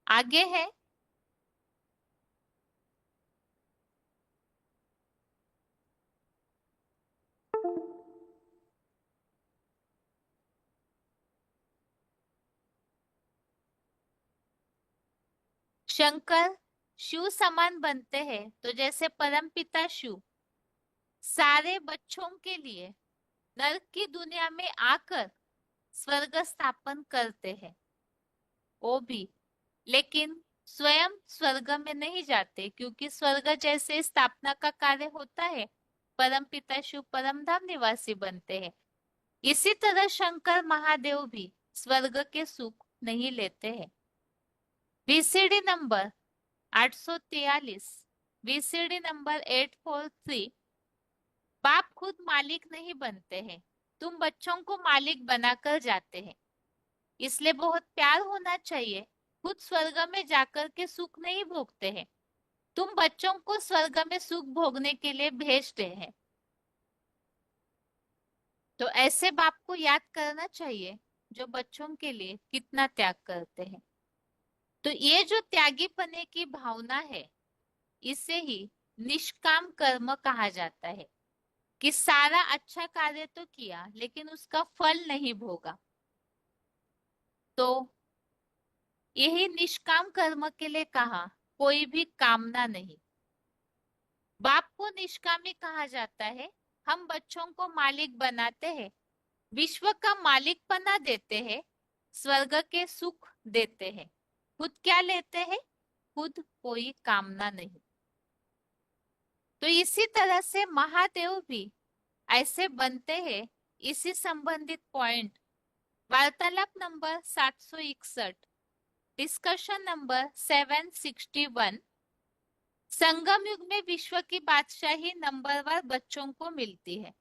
आगे है, शंकर शिव समान बनते हैं, तो जैसे परमपिता शिव सारे बच्चों के लिए नरक की दुनिया में आकर स्वर्ग स्थापन करते हैं, वो भी, लेकिन स्वयं स्वर्ग में नहीं जाते, क्योंकि स्वर्ग जैसे स्थापना का कार्य होता है, परम पिता शिव परम धाम निवासी बनते हैं। इसी तरह शंकर महादेव भी स्वर्ग के सुख नहीं लेते हैं। VCD number 843, VCD number 843। बाप खुद मालिक नहीं बनते हैं, तुम बच्चों को मालिक बनाकर जाते हैं। इसलिए बहुत प्यार होना चाहिए। खुद स्वर्ग में जाकर के सुख नहीं भोगते हैं, तुम बच्चों को स्वर्ग में सुख भोगने के लिए भेजते हैं। तो ऐसे बाप को याद करना चाहिए जो बच्चों के लिए कितना त्याग करते हैं। तो ये जो त्यागी पने की भावना है, इसे ही निष्काम कर्म कहा जाता है, कि सारा अच्छा कार्य तो किया लेकिन उसका फल नहीं भोगा। तो यही निष्काम कर्म के लिए कहा, कोई भी कामना नहीं। बाप को निष्कामी कहा जाता है। हम बच्चों को मालिक बनाते हैं, विश्व का मालिक बना देते हैं, स्वर्ग के सुख देते हैं, खुद क्या लेते हैं? खुद कोई कामना नहीं। तो इसी तरह से महादेव भी ऐसे बनते हैं। इसी संबंधित पॉइंट वार्तालाप नंबर 761, डिस्कशन नंबर 761। संगम युग में विश्व की बादशाही नंबरवार बच्चों को मिलती है।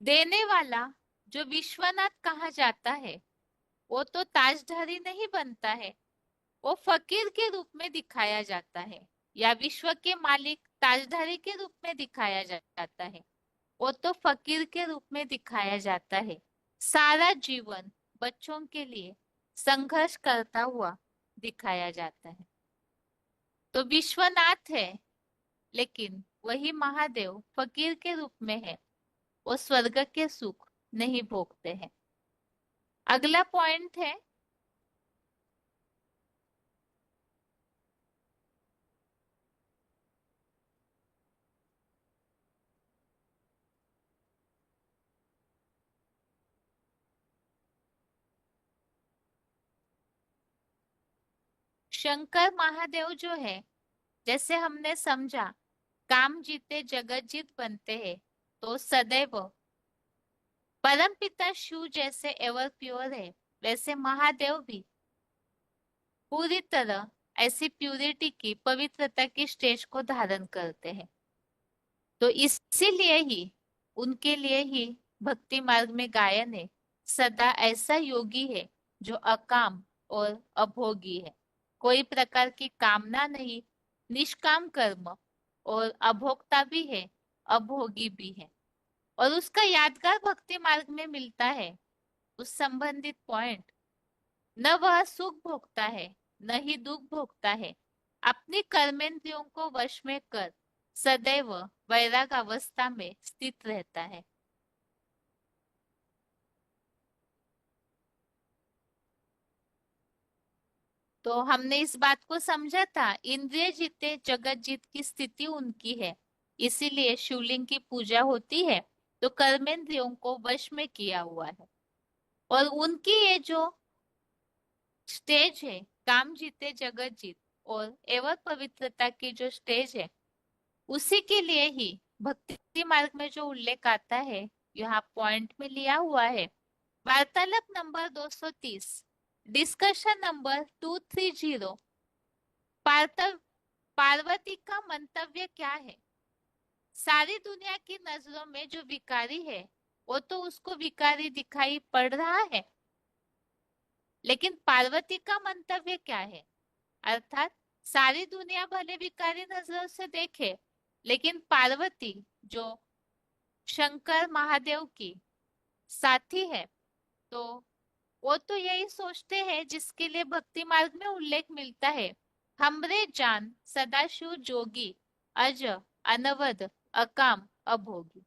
देने वाला जो विश्वनाथ कहा जाता है, वो तो ताजधारी नहीं बनता है, वो फकीर के रूप में दिखाया जाता है, या विश्व के मालिक ताजधारी के रूप में दिखाया जाता है, वो तो फकीर के रूप में दिखाया जाता है। सारा जीवन बच्चों के लिए संघर्ष करता हुआ दिखाया जाता है। तो विश्वनाथ है, लेकिन वही महादेव फकीर के रूप में है, वो स्वर्ग के सुख नहीं भोगते हैं। अगला पॉइंट है, शंकर महादेव जो है, जैसे हमने समझा, काम जीते जगत जीत बनते हैं, तो सदैव परम पिता शिव जैसे एवर प्योर है, वैसे महादेव भी पूरी तरह ऐसी प्यूरिटी की, पवित्रता की स्टेज को धारण करते हैं। तो इसीलिए ही उनके लिए ही भक्ति मार्ग में गायन है, सदा ऐसा योगी है जो अकाम और अभोगी है, कोई प्रकार की कामना नहीं, निष्काम कर्म, और अभोक्ता भी है, अभोगी भी है। और उसका यादगार भक्ति मार्ग में मिलता है उस संबंधित पॉइंट, न वह सुख भोगता है न ही दुख भोगता है, अपनी कर्मेंद्रियों को वश में कर सदैव वैराग अवस्था में स्थित रहता है। तो हमने इस बात को समझा था, इंद्रिय जीते जगत जीत की स्थिति उनकी है, इसीलिए शिवलिंग की पूजा होती है, तो कर्मेंद्रियों को वश में किया हुआ है। और उनकी ये जो स्टेज है, काम जीते जगत जीत और एवं पवित्रता की जो स्टेज है, उसी के लिए ही भक्ति मार्ग में जो उल्लेख आता है, यहाँ पॉइंट में लिया हुआ है। वार्तालाप नंबर 230, डिस्कशन नंबर 230। पार्वती का मंतव्य क्या है? सारी दुनिया की नजरों में जो विकारी है, वो तो उसको विकारी दिखाई पड़ रहा है, लेकिन पार्वती का मंतव्य क्या है? अर्थात सारी दुनिया भले विकारी नजरों से देखे, लेकिन पार्वती जो शंकर महादेव की साथी है, तो वो तो यही सोचते हैं जिसके लिए भक्ति मार्ग में उल्लेख मिलता है, हमरे जान सदाशिव जोगी, अज अनवद अकाम अभोगी।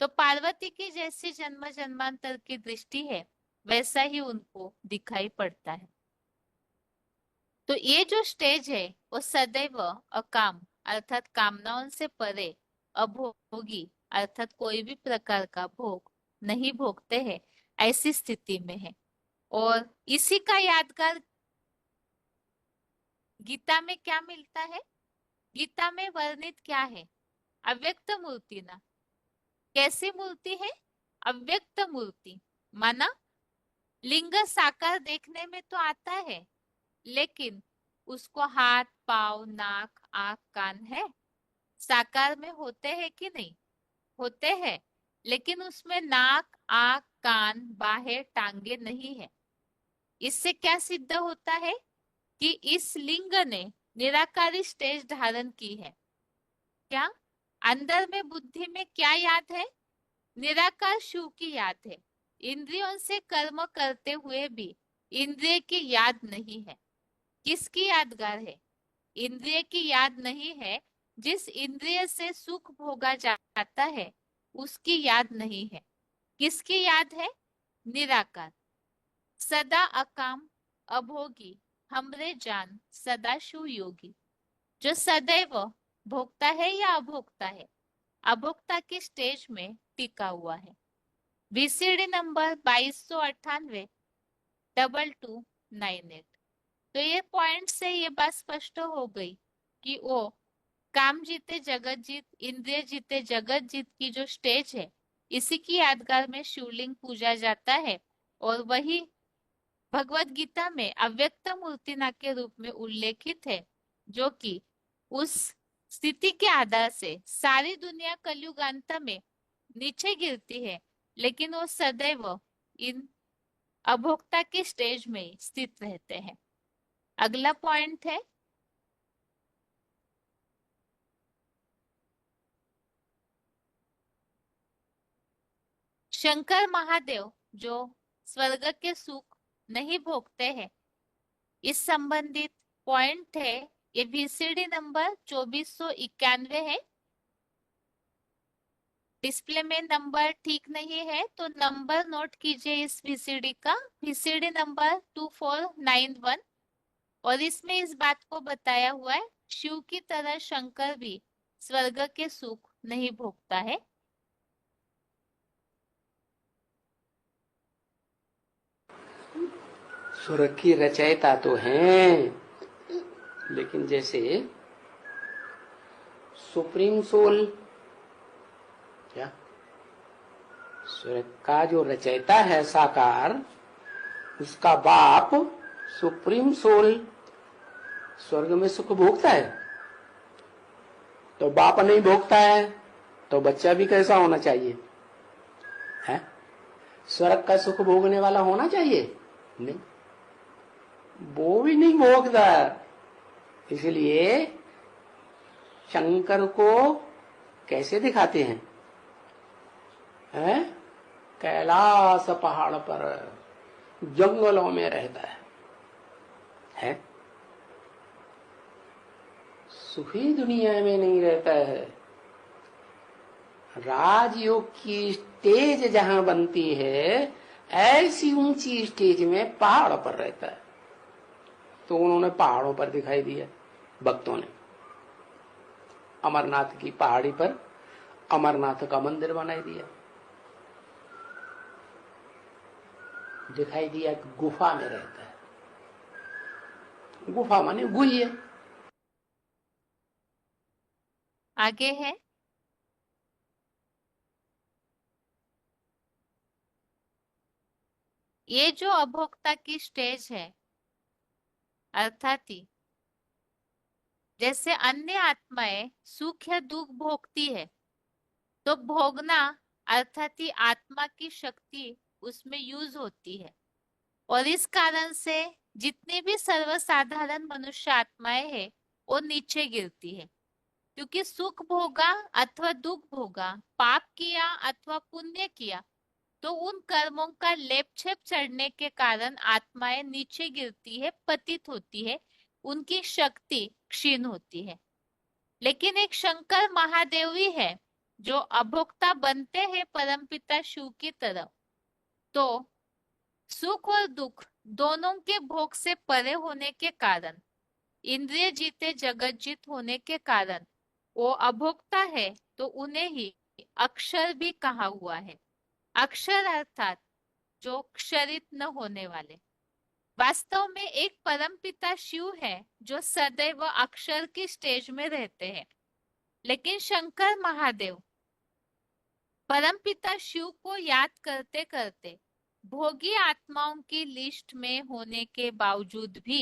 तो पार्वती की जैसी जन्म जन्मांतर की दृष्टि है, वैसा ही उनको दिखाई पड़ता है। तो ये जो स्टेज है, वो सदैव अकाम अर्थात कामनाओं से परे अभोगी अर्थात कोई भी प्रकार का भोग नहीं भोगते हैं, ऐसी स्थिति में है। और इसी का यादगार गीता में क्या मिलता है? गीता में वर्णित क्या है? अव्यक्त मूर्ति ना। कैसी मूर्ति है? अव्यक्त मूर्ति। माना लिंग साकार देखने में तो आता है, लेकिन उसको हाथ पाँव नाक आंख कान है, साकार में होते हैं कि नहीं? होते हैं, लेकिन उसमें नाक आंख कान बाहें टांगे नहीं है। इससे क्या सिद्ध होता है कि इस लिंग ने निराकारी स्टेज धारण की है। क्या अंदर में बुद्धि में क्या याद है? निराकार शिव की याद है। इंद्रियों से कर्म करते हुए भी इंद्रिय की याद नहीं है। किसकी यादगार है? इंद्रिय की याद नहीं है। जिस इंद्रिय से सुख भोगा जाता है उसकी याद नहीं है। किसकी याद है? निराकार। सदा अकाम अभोगी हमरे जान सदा शिव योगी। जो सदैव भोगता है या अभोक्ता है? अभोक्ता की स्टेज में टिका हुआ है। VCD number 2298 2298। तो ये पॉइंट से ये बात स्पष्ट हो गई कि वो काम जीते जगत जीत, इंद्रिय जीते जगत जीत की जो स्टेज है, इसी की यादगार में शिवलिंग पूजा जाता है। और वही भगवत गीता में अव्यक्त मूर्तिना के रूप में उल्लेखित है, जो कि उस स्थिति के आधार से सारी दुनिया कलयुगांत में नीचे गिरती है, लेकिन वो सदैव इन अभोक्ता के स्टेज में स्थित रहते हैं। अगला पॉइंट है शंकर महादेव जो स्वर्ग के सुख नहीं भोगते हैं। इस संबंधित पॉइंट है, ये VCD नंबर 2491 है। डिस्प्ले में नंबर ठीक नहीं है तो नंबर नोट कीजिए इस VCD का, VCD नंबर 2491। और इसमें इस बात को बताया हुआ है, शिव की तरह शंकर भी स्वर्ग के सुख नहीं भोगता है। स्वर्ग की रचयिता तो हैं, लेकिन जैसे सुप्रीम सोल, क्या स्वर्ग का जो रचयिता है साकार, उसका बाप सुप्रीम सोल स्वर्ग में सुख भोगता है, तो बाप नहीं भोगता है तो बच्चा भी कैसा होना चाहिए? है स्वर्ग का सुख भोगने वाला होना चाहिए? नहीं, वो भी नहीं भोगता। इसलिए शंकर को कैसे दिखाते हैं? हैं? कैलाश पहाड़ पर जंगलों में रहता है? सुखी दुनिया में नहीं रहता है। राजयोग की स्टेज जहां बनती है, ऐसी ऊंची स्टेज में पहाड़ पर रहता है। तो उन्होंने पहाड़ों पर दिखाई दिया, भक्तों ने अमरनाथ की पहाड़ी पर अमरनाथ का मंदिर बनाई दिया, दिखाई दिया कि गुफा में रहता है। गुफा माने गुह्य। आगे है ये जो अभोक्ता की स्टेज है, अर्थात ही जैसे अन्य आत्माएं सुख या दुख भोगती है, तो भोगना अर्थात ही आत्मा की शक्ति उसमें यूज होती है। और इस कारण से जितनी भी सर्वसाधारण मनुष्य आत्माएं हैं वो नीचे गिरती है, क्योंकि सुख भोगा अथवा दुख भोगा, पाप किया अथवा पुण्य किया, तो उन कर्मों का लेप छेप चढ़ने के कारण आत्माएं नीचे गिरती है, पतित होती है, उनकी शक्ति क्षीण होती है। लेकिन एक शंकर महादेव ही है जो अभोक्ता बनते हैं परमपिता शिव की तरफ, तो सुख और दुख दोनों के भोग से परे होने के कारण, इंद्रिय जीते जगत जीत होने के कारण वो अभोक्ता है तो उन्हें ही अक्षर भी कहा हुआ है। अक्षर अर्थात जो क्षरित न होने वाले। वास्तव में एक परमपिता शिव है जो सदैव अक्षर की स्टेज में रहते हैं, लेकिन शंकर महादेव परमपिता शिव को याद करते करते भोगी आत्माओं की लिस्ट में होने के बावजूद भी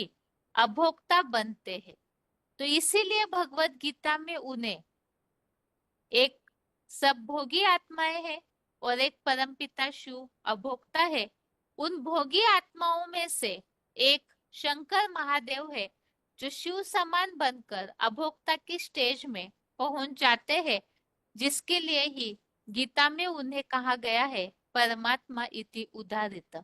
अभोक्ता बनते हैं। तो इसीलिए भगवत गीता में उन्हें एक सब भोगी आत्माएं हैं और एक परमपिता शिव अभोक्ता है। उन भोगी आत्माओं में से एक शंकर महादेव है जो शिव समान बनकर अभोक्ता की स्टेज में पहुंच जाते हैं, जिसके लिए ही गीता में उन्हें कहा गया है परमात्मा इति उदाहृत।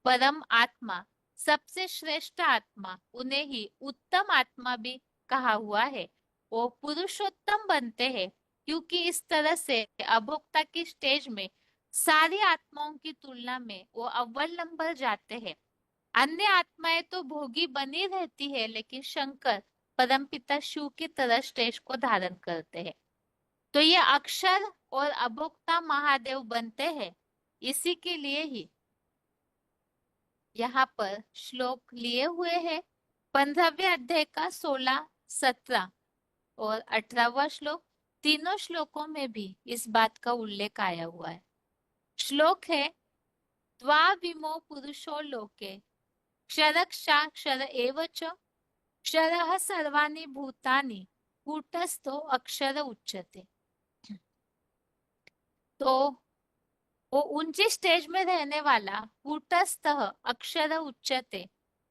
परम आत्मा, सबसे श्रेष्ठ आत्मा, उन्हें ही उत्तम आत्मा भी कहा हुआ है। वो पुरुषोत्तम बनते हैं क्योंकि इस तरह से अभोक्ता की स्टेज में सारी आत्माओं की तुलना में वो अव्वल नंबर जाते हैं। अन्य आत्माएं तो भोगी बनी रहती है, लेकिन शंकर परमपिता शिव की तरह स्टेज को धारण करते हैं। तो ये अक्षर और अभोक्ता महादेव बनते हैं। इसी के लिए ही यहाँ पर श्लोक लिए हुए हैं। 15वें अध्याय का 16, 17 और 18वां श्लोक, तीनों श्लोकों में भी इस बात का उल्लेख आया हुआ है। श्लोक है, द्वाविमो पुरुषो लोके क्षरक्षाक्षर एव च क्षरः सर्वाणि भूतानि कूटस्थो अक्षर उच्यते। तो वो ऊंची स्टेज में रहने वाला कूटस्थ अक्षर उच्चते,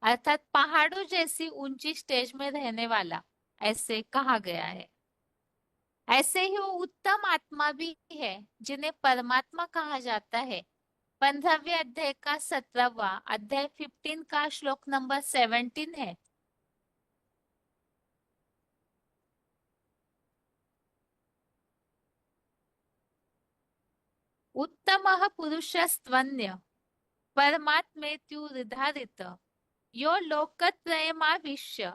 अर्थात पहाड़ों जैसी ऊंची स्टेज में रहने वाला, ऐसे कहा गया है। ऐसे ही वो उत्तम आत्मा भी है जिन्हें परमात्मा कहा जाता है। 15वें अध्याय का 17वां अध्याय 15 का श्लोक नंबर 17 है। उत्तमः पुरुषस्त्वन्य परमात्मेत्युदाहृत यो लोकत्रयमाविश्य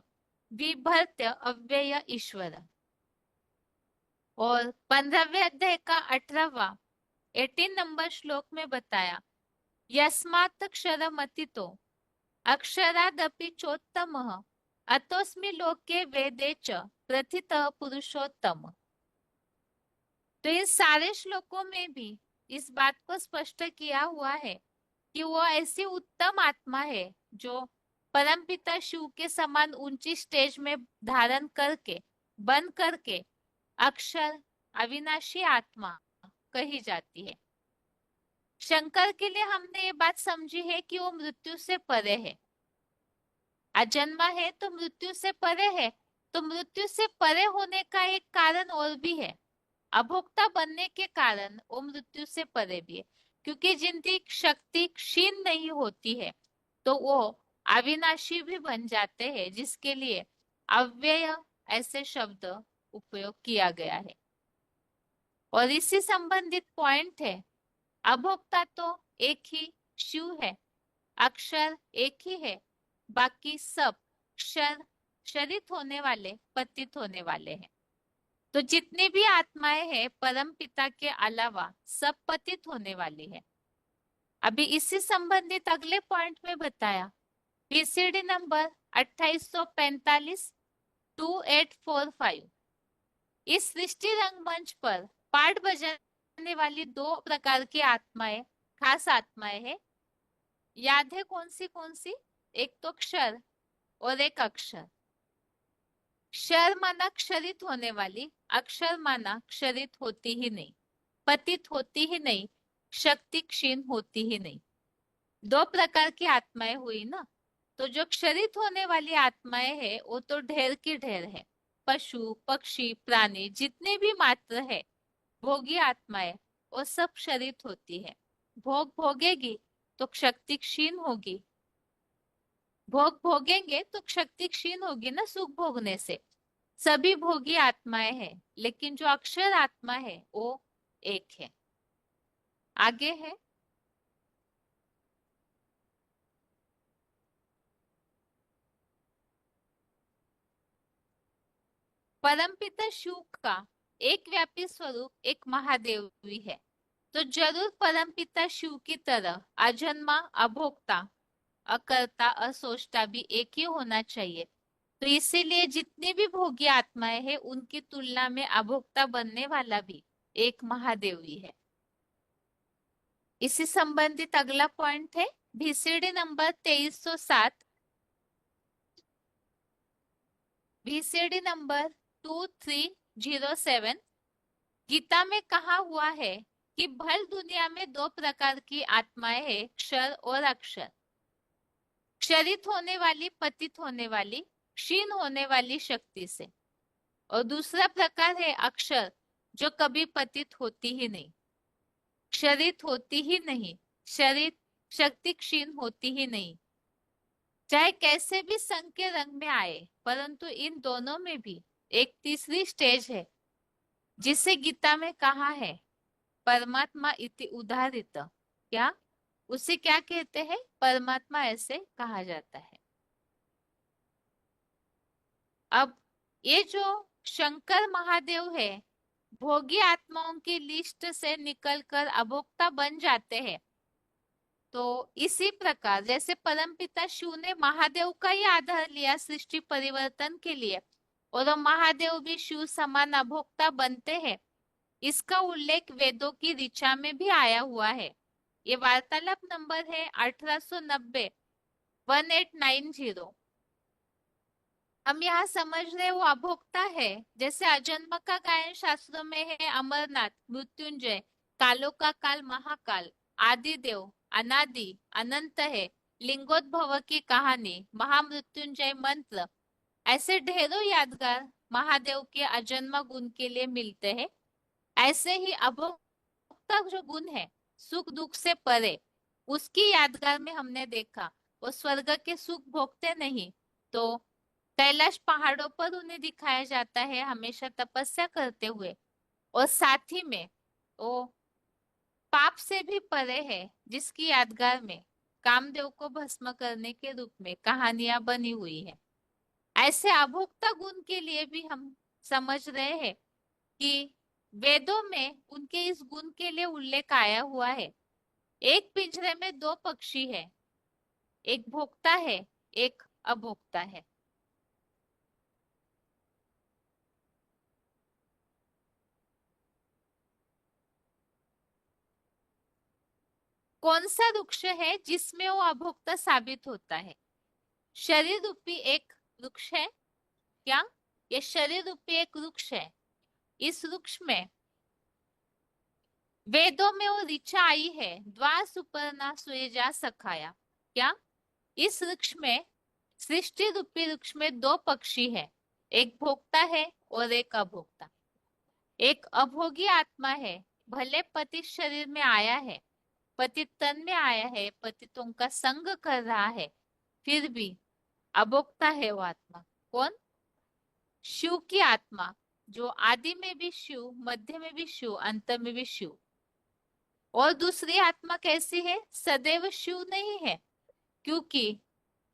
विभर्त्य अव्यय ईश्वर। और 15वें अध्याय का 18वां 18 नंबर श्लोक में बताया, यस्मात् क्षरमतितो अक्षरादपि चोत्तमः अतोऽस्मि लोके वेदे च प्रथितः पुरुषोत्तम। तो इन सारे श्लोकों में भी इस बात को स्पष्ट किया हुआ है कि वो ऐसी उत्तम आत्मा है जो परमपिता शिव के समान ऊंची स्टेज में धारण करके बन करके अक्षर अविनाशी आत्मा कही जाती है। शंकर के लिए हमने ये बात समझी है कि वो मृत्यु से परे है। अजन्मा है तो मृत्यु से परे है। तो मृत्यु से परे होने का एक कारण और भी है। अभोक्ता बनने के कारण वो मृत्यु से परे भी है, क्योंकि जिनकी शक्ति क्षीण नहीं होती है तो वो अविनाशी भी बन जाते हैं, जिसके लिए अव्यय ऐसे शब्द उपयोग किया गया है। और इसी संबंधित पॉइंट है, अभोक्ता तो एक ही शिव है, अक्षर एक ही है, बाकी सब क्षर क्षरित होने वाले, पतित होने वाले हैं। तो जितनी भी आत्माएं हैं परम पिता के अलावा सब पतित होने वाली है। अभी इसी संबंधित अगले पॉइंट में बताया, पीसीडी नंबर 2845 2845। इस सृष्टि रंगमंच पर पाठ बजाने वाली दो प्रकार की आत्माएं, खास आत्माएं हैं। याद है कौन सी? एक तो क्षर और एक अक्षर। क्षर माना क्षरित होने वाली, अक्षर माना क्षरित होती ही नहीं, पतित होती ही नहीं, शक्ति क्षीण होती ही नहीं। दो प्रकार की आत्माएं हुई ना। तो जो क्षरित होने वाली आत्माएं है वो तो ढेर की ढेर है। पशु पक्षी प्राणी जितने भी मात्र है भोगी आत्माएं, वो सब क्षरित होती है। भोग भोगेगी तो शक्ति क्षीण होगी, भोग भोगेंगे तो शक्ति क्षीण होगी ना सुख भोगने से। सभी भोगी आत्माएं हैं, लेकिन जो अक्षर आत्मा है वो एक है। आगे है, परमपिता शिव का एक व्यापी स्वरूप एक महादेव भी है। तो जरूर परमपिता शिव की तरह अजन्मा, अभोक्ता, अकर्ता, असोष्टा भी एक ही होना चाहिए। तो इसीलिए जितनी भी भोगी आत्माएं हैं उनकी तुलना में अभोक्ता बनने वाला भी एक महादेव ही है। इसी संबंधित अगला पॉइंट है VCD number 2307। VCD number 2307। Gita में कहा हुआ है कि भल दुनिया में दो प्रकार की आत्माएं हैं, क्षर और अक्षर। क्षरित होने वाली, पतित होने वाली, क्षीण होने वाली शक्ति से। और दूसरा प्रकार है अक्षर, जो कभी पतित होती ही नहीं, क्षरित होती ही नहीं, शरीर शक्ति क्षीण होती ही नहीं, चाहे कैसे भी संग के रंग में आए। परंतु इन दोनों में भी एक तीसरी स्टेज है, जिसे गीता में कहा है परमात्मा इति उदाहृत। क्या उसे क्या कहते हैं? परमात्मा ऐसे कहा जाता है। अब ये जो शंकर महादेव है, भोगी आत्माओं की लिस्ट से निकलकर अभोक्ता बन जाते हैं। तो इसी प्रकार जैसे परमपिता शिव ने महादेव का ही आधार लिया सृष्टि परिवर्तन के लिए, और महादेव भी शिव समान अभोक्ता बनते हैं, इसका उल्लेख वेदों की ऋचा में भी आया हुआ है। ये वार्तालाप नंबर है 1890 1890। हम यहाँ समझ रहे वो अभोक्ता है। जैसे अजन्म का गायन शास्त्रों में है अमरनाथ, मृत्युंजय, कालों का काल, महाकाल, आदिदेव, अनादि, अनंत है, लिंगोद्भव की कहानी, महामृत्युंजय मंत्र, ऐसे ढेरों यादगार महादेव के अजन्म गुण के लिए मिलते हैं। ऐसे ही अभोक्ता जो गुण है, सुख दुख से परे, उसकी यादगार में हमने देखा वो स्वर्ग के सुख भोगते नहीं, तो कैलाश पहाड़ों पर उन्हें दिखाया जाता है हमेशा तपस्या करते हुए। और साथ ही में वो पाप से भी परे है, जिसकी यादगार में कामदेव को भस्म करने के रूप में कहानियां बनी हुई है। ऐसे अभोक्ता गुण के लिए भी हम समझ रहे हैं कि वेदों में उनके इस गुण के लिए उल्लेख आया हुआ है। एक पिंजरे में दो पक्षी है, एक भोक्ता है, एक अभोक्ता है। कौन सा वृक्ष है जिसमें वो अभोक्ता साबित होता है? शरीर रूपी एक वृक्ष है। क्या ये शरीर रूपी एक वृक्ष है? इस वृक्ष में वेदों में वो ऋचा आई है, द्वा सुपर्णा सुयजा सखाया। क्या इस वृक्ष में, सृष्टि रूपी वृक्ष में दो पक्षी है, एक भोक्ता है और एक अभोक्ता। एक अभोगी आत्मा है, भले पतित शरीर में आया है, पतित तन में आया है, पतितों का संग कर रहा है, फिर भी अभोक्ता है वो आत्मा। कौन? शिव की आत्मा, जो आदि में भी शिव, मध्य में भी शिव, अंत में भी शिव। और दूसरी आत्मा कैसी है? सदैव शिव नहीं है, क्योंकि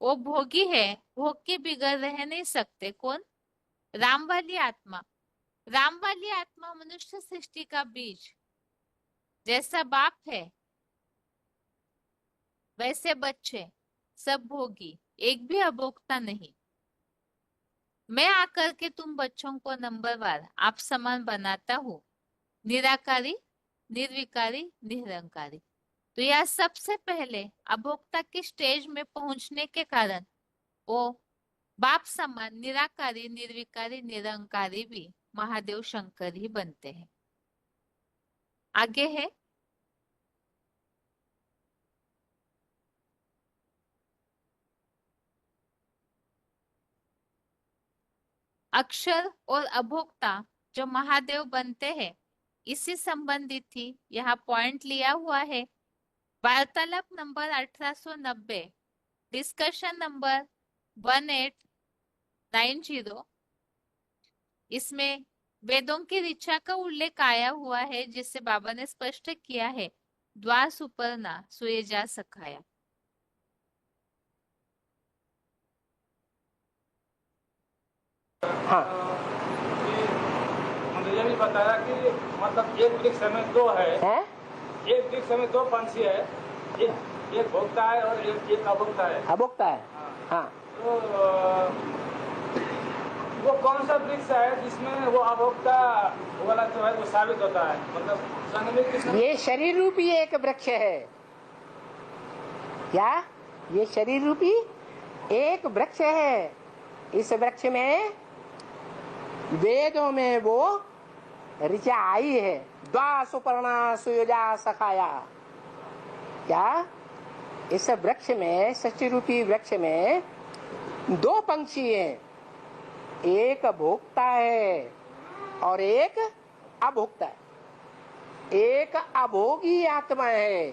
वो भोगी है, भोग के बिगड़ रह नहीं सकते। कौन? राम वाली आत्मा। राम वाली आत्मा मनुष्य सृष्टि का बीज, जैसा बाप है वैसे बच्चे, सब भोगी, एक भी अभोक्ता नहीं। मैं आकर के तुम बच्चों को नंबरवार आप समान बनाता हूँ, निराकारी, निर्विकारी, निरंकारी। तो यह सबसे पहले अभोक्ता की स्टेज में पहुंचने के कारण वो बाप समान निराकारी, निर्विकारी, निरंकारी भी महादेव शंकर ही बनते हैं। आगे है अक्षर और अभोक्ता जो महादेव बनते हैं, इसी संबंधित ही यहाँ पॉइंट लिया हुआ है। वार्तालाप नंबर 1890, डिस्कशन नंबर 1890। इसमें वेदों की ऋचा का उल्लेख आया हुआ है, जिसे बाबा ने स्पष्ट किया है, द्वा सुपर्णा सुयजा सखाया। हाँ ये भी बताया कि मतलब एक वृक्ष में दो है, हैं? एक वृक्ष में दो पंछी है, एक भोक्ता है और एक अभोक्ता है। अभोक्ता है। हाँ, तो वो कौन सा वृक्ष है जिसमें वो अभोक्ता वाला जो है वो साबित होता है, मतलब संग में किसमें? ये शरीर रूपी एक वृक्ष है। क्या? ये शरीर रूपी एक वृक्ष है। इस वृक्ष में वेदों में वो ऋचा आई है, द्वा सुपर्णा सुयोजा सखाया। क्या? इस वृक्ष में, सृष्टि रूपी वृक्ष में दो पंछी हैं, एक भोक्ता है और एक अभोक्ता है। एक अभोगी आत्मा है,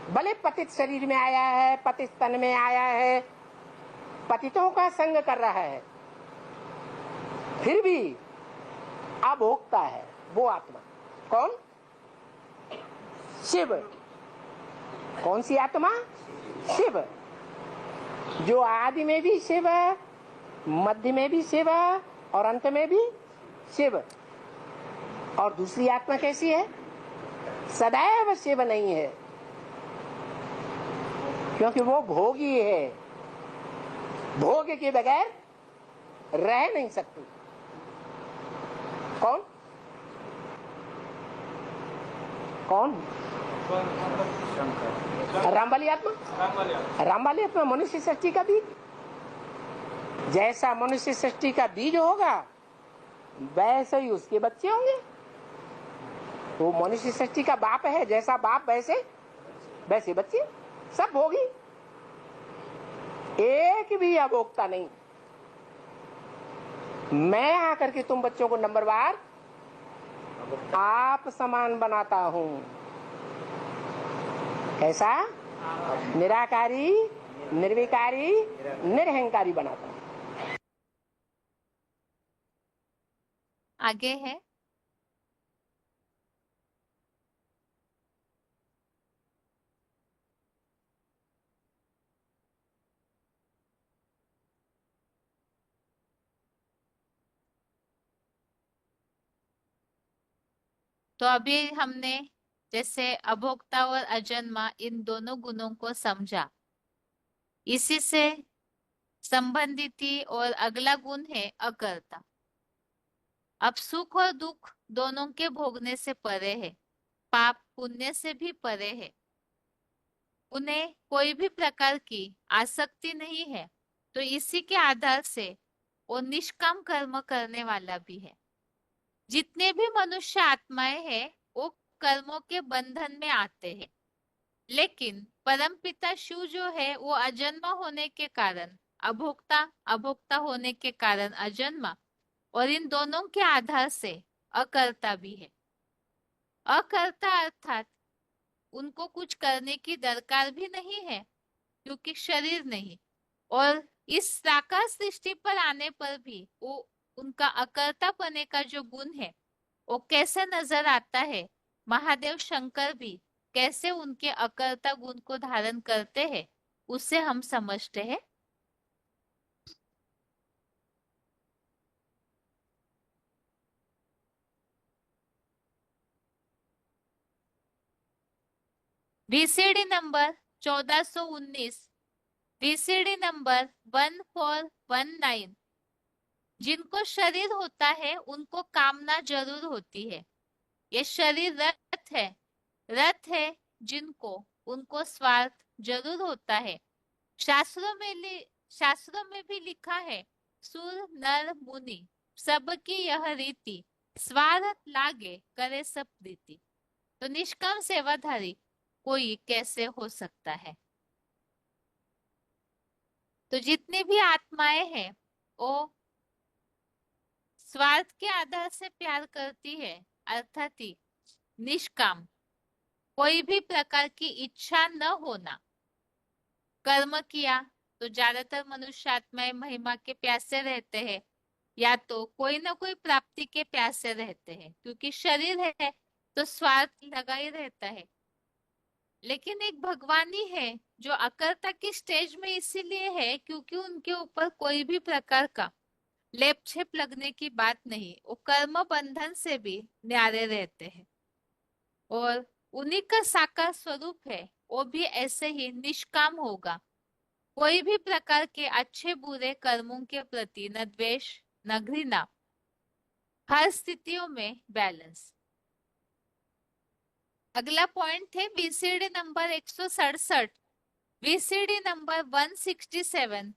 भले पतित शरीर में आया है, पतित तन में आया है, पतितों का संग कर रहा है, फिर भी अभोक्ता है वो आत्मा। कौन? शिव। कौन सी आत्मा? शिव, जो आदि में भी शिव है, मध्य में भी शिव है और अंत में भी शिव। और दूसरी आत्मा कैसी है? सदैव शिव नहीं है, क्योंकि वो भोगी है, भोग के बगैर रह नहीं सकती। कौन? कौन? राम वाली आत्मा। राम वाली आत्मा मनुष्य सृष्टि का बीज। जैसा मनुष्य सृष्टि का बीज होगा वैसे ही उसके बच्चे होंगे। वो मनुष्य सृष्टि का बाप है, जैसा बाप वैसे वैसे बच्चे, सब भोगी, एक भी अभोक्ता नहीं। मैं आकर के तुम बच्चों को नंबरवार आप समान बनाता हूं। कैसा? निराकारी, निर्विकारी, निरहंकारी बनाता हूं। आगे है तो अभी हमने जैसे अभोक्ता और अजन्मा इन दोनों गुणों को समझा। इसी से संबंधित ही और अगला गुण है अकर्ता। अब सुख और दुख दोनों के भोगने से परे है, पाप पुण्य से भी परे है, उन्हें कोई भी प्रकार की आसक्ति नहीं है, तो इसी के आधार से वो निष्काम कर्म करने वाला भी है। जितने भी मनुष्य आत्माएं हैं वो कर्मों के बंधन में आते हैं, लेकिन परमपिता शिव जो है वो अजन्मा होने के कारण अभोक्ता, अभोक्ता होने के कारण अजन्मा, और इन दोनों के आधार से अकर्ता भी है। अकर्ता अर्थात उनको कुछ करने की दरकार भी नहीं है, क्योंकि शरीर नहीं, और इस साकार सृष्टि पर आने पर भी वो उनका अकर्ता पने का जो गुण है वो कैसे नजर आता है। महादेव शंकर भी कैसे उनके अकर्ता गुण को धारण करते हैं उससे हम समझते हैं। VCD number 1419, VCD number 1419। जिनको शरीर होता है उनको कामना जरूर होती है। ये शरीर रथ है, रथ है जिनको, उनको स्वार्थ जरूर होता है। शास्त्रों में भी लिखा है, सुर नर मुनि सबकी यह रीति, स्वार्थ लागे करे सब प्रीति। तो निष्काम सेवाधारी कोई कैसे हो सकता है? तो जितनी भी आत्माएं हैं वो स्वार्थ के आधार से प्यार करती है, अर्थात ही निष्काम, कोई भी प्रकार की इच्छा न होना। कर्म किया तो ज्यादातर मनुष्य आत्माएं महिमा के प्यासे रहते हैं, या तो कोई ना कोई प्राप्ति के प्यासे रहते हैं, क्योंकि शरीर है तो स्वार्थ लगा ही रहता है। लेकिन एक भगवानी है जो अकर्ता की स्टेज में इसीलिए है क्योंकि उनके ऊपर कोई भी प्रकार का लेप छेप लगने की बात नहीं, वो कर्म बंधन से भी न्यारे रहते हैं। और उन्हीं का साकार स्वरूप है, वो भी ऐसे ही निष्काम होगा। कोई भी प्रकार के अच्छे बुरे कर्मों के प्रति न द्वेष न घृणा, हर स्थितियों में बैलेंस। अगला पॉइंट है बीसीडी नंबर 167। BCD number 167।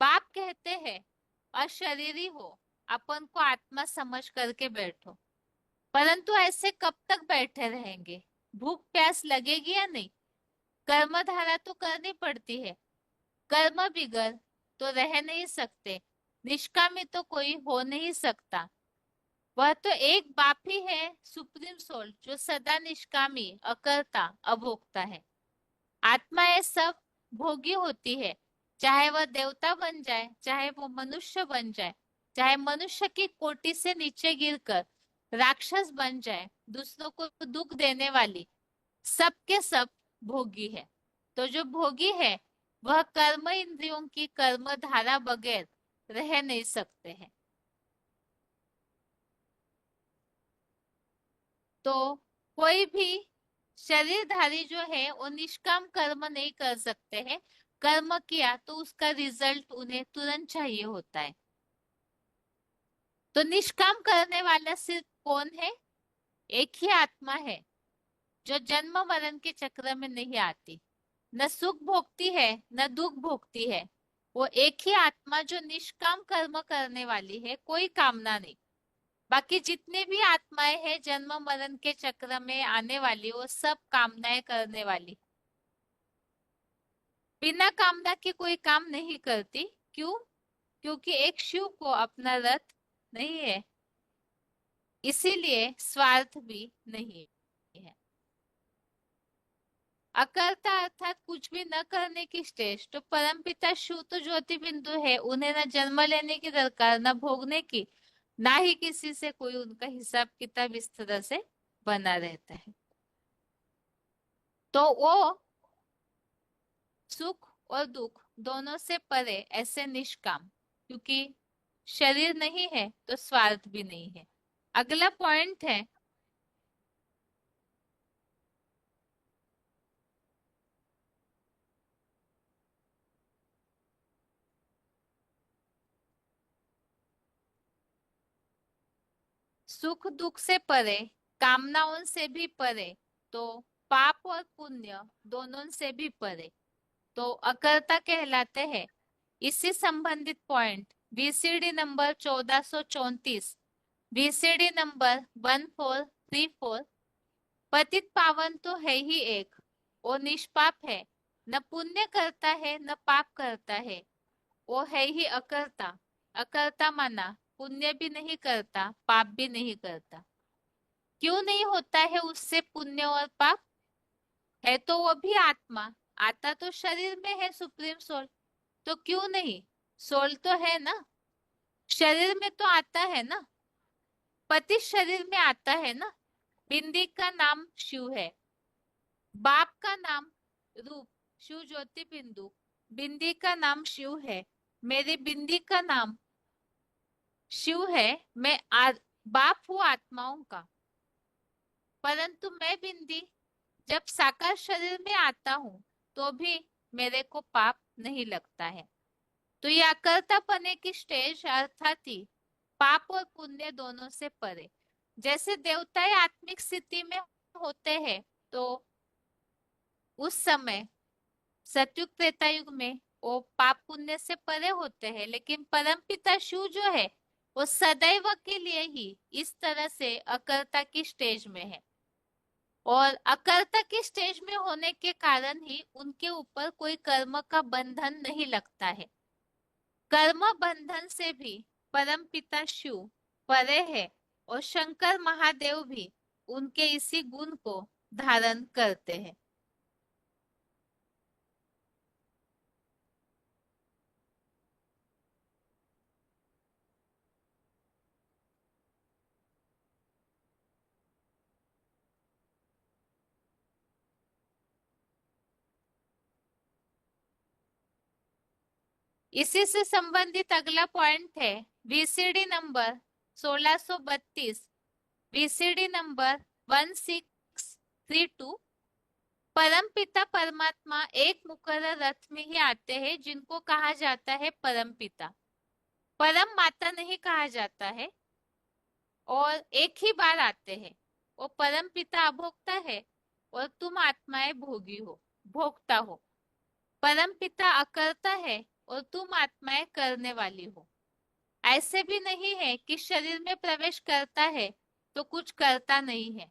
बाप कहते हैं अशरीरी हो, अपन को आत्मा समझ करके बैठो। परंतु ऐसे कब तक बैठे रहेंगे? भूख प्यास लगेगी या नहीं? कर्म धारा तो करनी पड़ती है। कर्म बिगर तो रह नहीं सकते। निष्कामी तो कोई हो नहीं सकता। वह तो एक बाप ही है, सुप्रीम सोल, जो सदा निष्कामी, अकर्ता, अभोक्ता है। आत्मा ये सब भोगी होती है। चाहे वह देवता बन जाए, चाहे वो मनुष्य बन जाए, चाहे मनुष्य की कोटि से नीचे गिरकर राक्षस बन जाए, दूसरों को दुख देने वाली, सबके सब भोगी है। तो जो भोगी है वह कर्म इंद्रियों की कर्म धारा बगैर रह नहीं सकते हैं। तो कोई भी शरीरधारी जो है वो निष्काम कर्म नहीं कर सकते हैं। कर्म किया तो उसका रिजल्ट उन्हें तुरंत चाहिए होता है। तो निष्काम करने वाला सिर्फ कौन है? एक ही आत्मा है, जो जन्म मरण के चक्र में नहीं आती, न सुख भोगती है न दुख भोगती है। वो एक ही आत्मा जो निष्काम कर्म करने वाली है, कोई कामना नहीं। बाकी जितने भी आत्माएं हैं जन्म मरण के चक्र में आने वाली, वो सब कामनाएं करने वाली। बिना कामना के कोई काम नहीं करती। क्यों? क्योंकि एक शिव को अपना रथ नहीं है, इसीलिए स्वार्थ भी नहीं है। अकर्ता अर्थात कुछ भी न करने की स्टेज, तो परमपिता शिव तो ज्योति बिंदु है, उन्हें न जन्म लेने की दरकार, न भोगने की, ना ही किसी से कोई उनका हिसाब किताब इस तरह से बना रहता है। तो वो सुख और दुख दोनों से परे, ऐसे निष्काम, क्योंकि शरीर नहीं है तो स्वार्थ भी नहीं है। अगला पॉइंट है सुख दुख से परे, कामनाओं से भी परे, तो पाप और पुण्य दोनों से भी परे, तो अकर्ता कहलाते हैं। इसी संबंधित point BCD number 1434, BCD number 1434। पतित पावन तो है ही एक, वो निष्पाप है, न पुण्य करता है न पाप करता है, वो है ही अकर्ता। अकर्ता माना पुण्य भी नहीं करता पाप भी नहीं करता। क्यों नहीं होता है उससे पुण्य और पाप? है तो वो भी आत्मा, आता तो शरीर में है सुप्रीम सोल, तो क्यों नहीं? सोल तो है ना, शरीर में तो आता है ना, पति शरीर में आता है ना। बिंदी का नाम शिव है, बाप का नाम रूप, शिव ज्योति बिंदु। बिंदी का नाम शिव है, मेरी बिंदी का नाम शिव है। मैं बाप हूँ आत्माओं का। परंतु मैं बिंदी जब साकार शरीर में आता हूँ तो भी मेरे को पाप नहीं लगता है। तो ये अकर्तापने की स्टेज अर्थात ही पाप और पुण्य दोनों से परे। जैसे देवताएं आत्मिक स्थिति में होते हैं, तो उस समय सतयुग त्रेता युग में वो पाप पुण्य से परे होते हैं, लेकिन परमपिता शिव जो है वो सदैव के लिए ही इस तरह से अकर्ता की स्टेज में है। और अकर्ता की स्टेज में होने के कारण ही उनके ऊपर कोई कर्म का बंधन नहीं लगता है। कर्म बंधन से भी परम पिता शिव परे है, और शंकर महादेव भी उनके इसी गुण को धारण करते हैं। इसी से संबंधित अगला पॉइंट है वीसीडी नंबर 1632, वीसीडी नंबर 1632। परमपिता परमात्मा एक मुकर्रर रथ में ही आते हैं जिनको कहा जाता है परमपिता। परम माता नहीं कहा जाता है, और एक ही बार आते हैं। वो परम पिता अभोक्ता है और तुम आत्माएं भोगी हो, भोगता हो। परम पिता अकर्ता है और तुम आत्माएं करने वाली हो। ऐसे भी नहीं है कि शरीर में प्रवेश करता है तो कुछ करता नहीं है,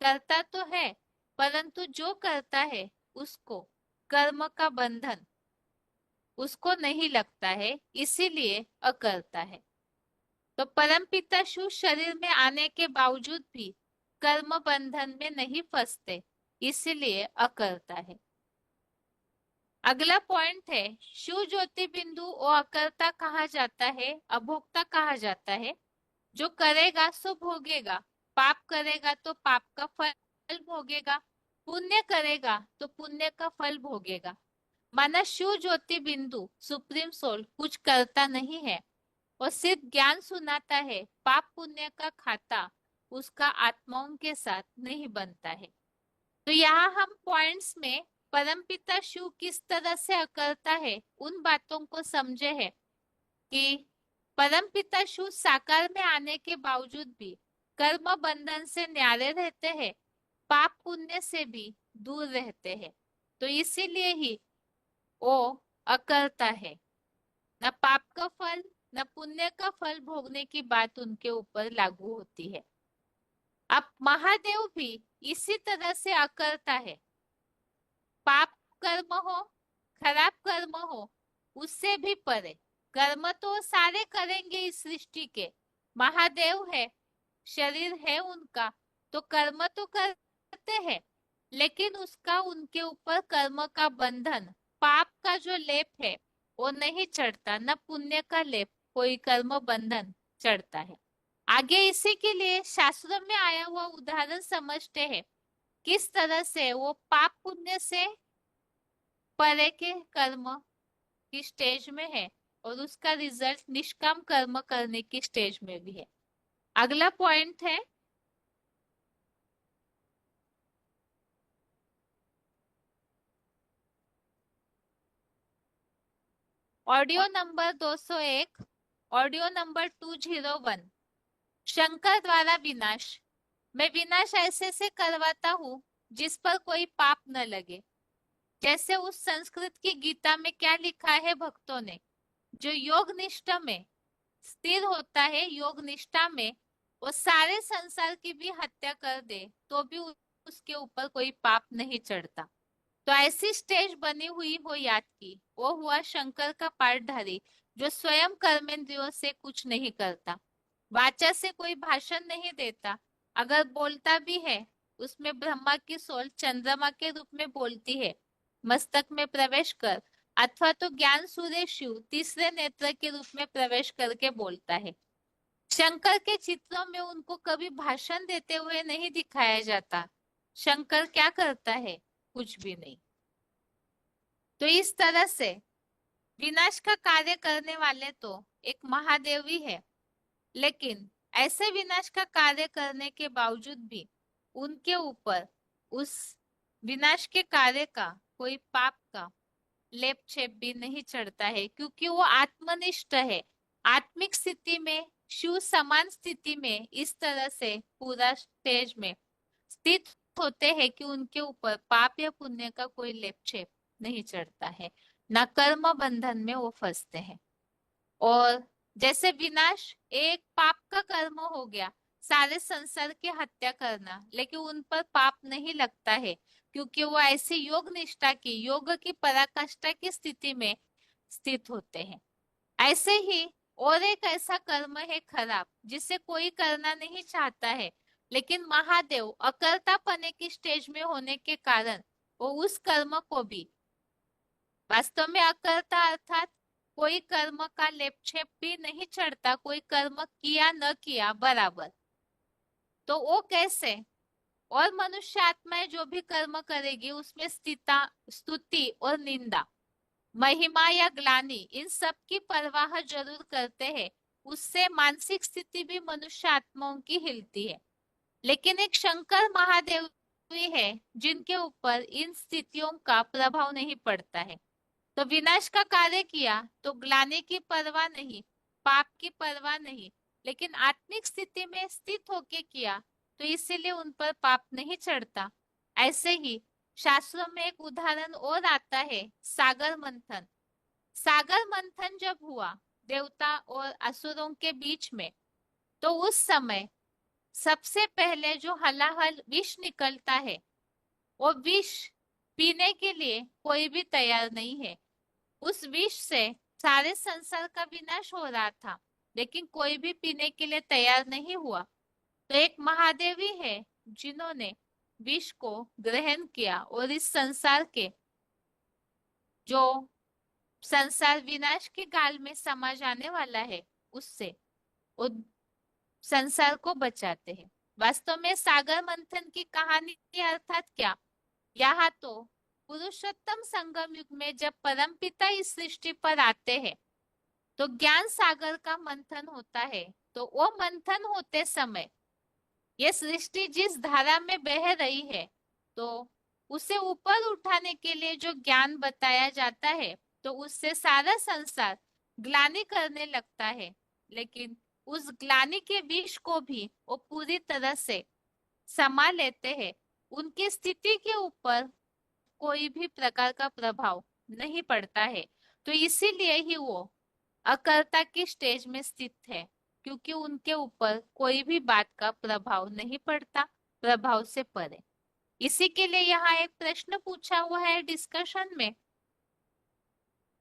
करता तो है, परंतु जो करता है उसको कर्म का बंधन उसको नहीं लगता है, इसीलिए अकर्ता है। तो परमपिता शिव शरीर में आने के बावजूद भी कर्म बंधन में नहीं फंसते, इसीलिए अकर्ता है। अगला पॉइंट है, शिव ज्योति बिंदु और अकर्ता कहा जाता है, अभोक्ता कहा जाता है। जो करेगा सो भोगेगा, पाप करेगा तो पाप का फल भोगेगा, पुण्य करेगा तो पुण्य का फल भोगेगा। माना शिव ज्योति बिंदु सुप्रीम सोल कुछ करता नहीं है और सिर्फ ज्ञान सुनाता है, पाप पुण्य का खाता उसका आत्माओं के साथ नहीं बनता है। तो यहाँ हम पॉइंट्स में परमपिता शिव किस तरह से अकर्ता है उन बातों को समझे हैं कि परमपिता शिव साकार में आने के बावजूद भी कर्म बंधन से न्यारे रहते हैं, पाप पुण्य से भी दूर रहते हैं। तो इसीलिए ही वो अकर्ता है। न पाप का फल न पुण्य का फल भोगने की बात उनके ऊपर लागू होती है। अब महादेव भी इसी तरह से अकर्ता है। पाप कर्म हो, खराब कर्म हो, उससे भी परे। कर्म तो सारे करेंगे इस सृष्टि के, महादेव है, शरीर है उनका, तो कर्म तो करते हैं, लेकिन उसका उनके ऊपर कर्म का बंधन, पाप का जो लेप है वो नहीं चढ़ता, न पुण्य का लेप, कोई कर्म बंधन चढ़ता है। आगे इसी के लिए शास्त्रों में आया हुआ उदाहरण समझते हैं, किस तरह से वो पाप पुण्य से परे के कर्म की स्टेज में है और उसका रिजल्ट निष्काम कर्म करने की स्टेज में भी है। अगला पॉइंट है, audio number 201, audio number 201। Shankar द्वारा विनाश। मैं विनाश ऐसे से करवाता हूँ जिस पर कोई पाप न लगे। जैसे उस संस्कृत की गीता में क्या लिखा है भक्तों ने, जो योग निष्ठा में स्थिर होता है, योग निष्ठा में, वो सारे संसार की भी हत्या कर दे तो भी उसके ऊपर कोई पाप नहीं चढ़ता। तो ऐसी स्टेज बनी हुई हो याद की, वो हुआ शंकर का पाठधारी, जो स्वयं कर्मेंद्रियों से कुछ नहीं करता, वाचा से कोई भाषण नहीं देता, अगर बोलता भी है उसमें ब्रह्मा की सोल चंद्रमा के रूप में बोलती है, मस्तक में प्रवेश कर, अथवा तो ज्ञान सूर्य शिव तीसरे नेत्र के रूप में प्रवेश करके बोलता है। शंकर के चित्रों में उनको कभी भाषण देते हुए नहीं दिखाया जाता। शंकर क्या करता है? कुछ भी नहीं। तो इस तरह से विनाश का कार्य करने वाले तो एक महादेव ही है, लेकिन ऐसे विनाश का कार्य करने के बावजूद भी उनके ऊपर उस विनाश के कार्य का कोई पाप का लेप छेप भी नहीं चढ़ता है, क्योंकि वो आत्मनिष्ठ है। आत्मिक स्थिति में, शिव समान स्थिति में इस तरह से पूरा स्टेज में स्थित होते हैं कि उनके ऊपर पाप या पुण्य का कोई लेप छेप नहीं चढ़ता है, न कर्म बंधन में वो फंसते हैं। और जैसे विनाश एक पाप का कर्म हो गया, सारे संसार की हत्या करना, लेकिन उन पर पाप नहीं लगता है क्योंकि वो ऐसी योग निष्ठा की, योग की पराकाष्ठा की स्थिति में स्थित होते हैं। ऐसे ही और एक ऐसा कर्म है खराब जिसे कोई करना नहीं चाहता है, लेकिन महादेव अकर्तापने की स्टेज में होने के कारण वो उस कर्म को भी, वास्तव में अकर्ता अर्थात कोई कर्म का लेपछेप भी नहीं चढ़ता, कोई कर्म किया न किया बराबर। तो वो कैसे? और मनुष्य आत्माएं जो भी कर्म करेगी उसमें स्थिता, स्तुति और निंदा, महिमा या ग्लानि, इन सब की परवाह जरूर करते हैं। उससे मानसिक स्थिति भी मनुष्य आत्माओं की हिलती है। लेकिन एक शंकर महादेव भी है जिनके ऊपर इन स्थितियों का प्रभाव नहीं पड़ता है। तो विनाश का कार्य किया तो ग्लानि की परवाह नहीं, पाप की परवाह नहीं, लेकिन आत्मिक स्थिति में स्थित होके किया तो इसीलिए उन पर पाप नहीं चढ़ता। ऐसे ही शास्त्रों में एक उदाहरण और आता है, सागर मंथन। सागर मंथन जब हुआ देवता और असुरों के बीच में, तो उस समय सबसे पहले जो हलाहल विष निकलता है, वो विष पीने के लिए कोई भी तैयार नहीं है। उस विष से सारे संसार का विनाश हो रहा था, लेकिन कोई भी पीने के लिए तैयार नहीं हुआ। तो एक महादेवी है जिन्होंने विष को ग्रहण किया और इस संसार के जो संसार विनाश के काल में समा जाने वाला है उससे वो संसार को बचाते हैं। वास्तव में सागर मंथन की कहानी अर्थात क्या, यहाँ तो पुरुषोत्तम संगम युग में जब परमपिता इस सृष्टि पर आते हैं तो ज्ञान सागर का मंथन होता है। तो वो मंथन होते समय ये सृष्टि जिस धारा में बह रही है, तो उसे ऊपर उठाने के लिए जो ज्ञान बताया जाता है, तो उससे सारा संसार ग्लानि करने लगता है। लेकिन उस ग्लानि के विष को भी वो पूरी तरह से समा लेते हैं। उनकी स्थिति के ऊपर कोई भी प्रकार का प्रभाव नहीं पड़ता है। तो इसीलिए ही वो अकर्ता की स्टेज में स्थित है, क्योंकि उनके ऊपर कोई भी बात का प्रभाव नहीं पड़ता, प्रभाव से परे। इसी के लिए यहाँ एक प्रश्न पूछा हुआ है डिस्कशन में,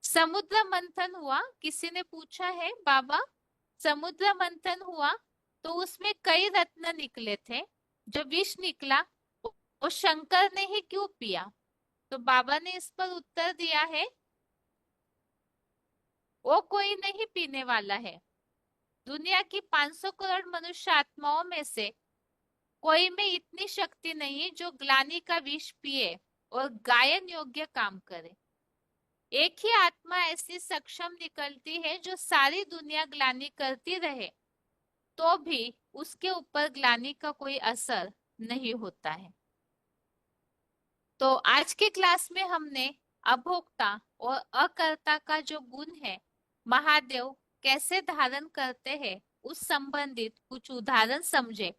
समुद्र मंथन हुआ, किसी ने पूछा है बाबा समुद्र मंथन हुआ तो उसमें कई रत्न निकले थे, जो विष निकला वो शंकर ने ही क्यों पिया? तो बाबा ने इस पर उत्तर दिया है, वो कोई नहीं पीने वाला है। दुनिया की 500 करोड़ मनुष्य आत्माओं में से कोई में इतनी शक्ति नहीं जो ग्लानि का विष पिए और गायन योग्य काम करे। एक ही आत्मा ऐसी सक्षम निकलती है जो सारी दुनिया ग्लानि करती रहे तो भी उसके ऊपर ग्लानि का कोई असर नहीं होता है। तो आज के क्लास में हमने अभोक्ता और अकर्ता का जो गुण है महादेव कैसे धारण करते हैं उस संबंधित कुछ उदाहरण समझे।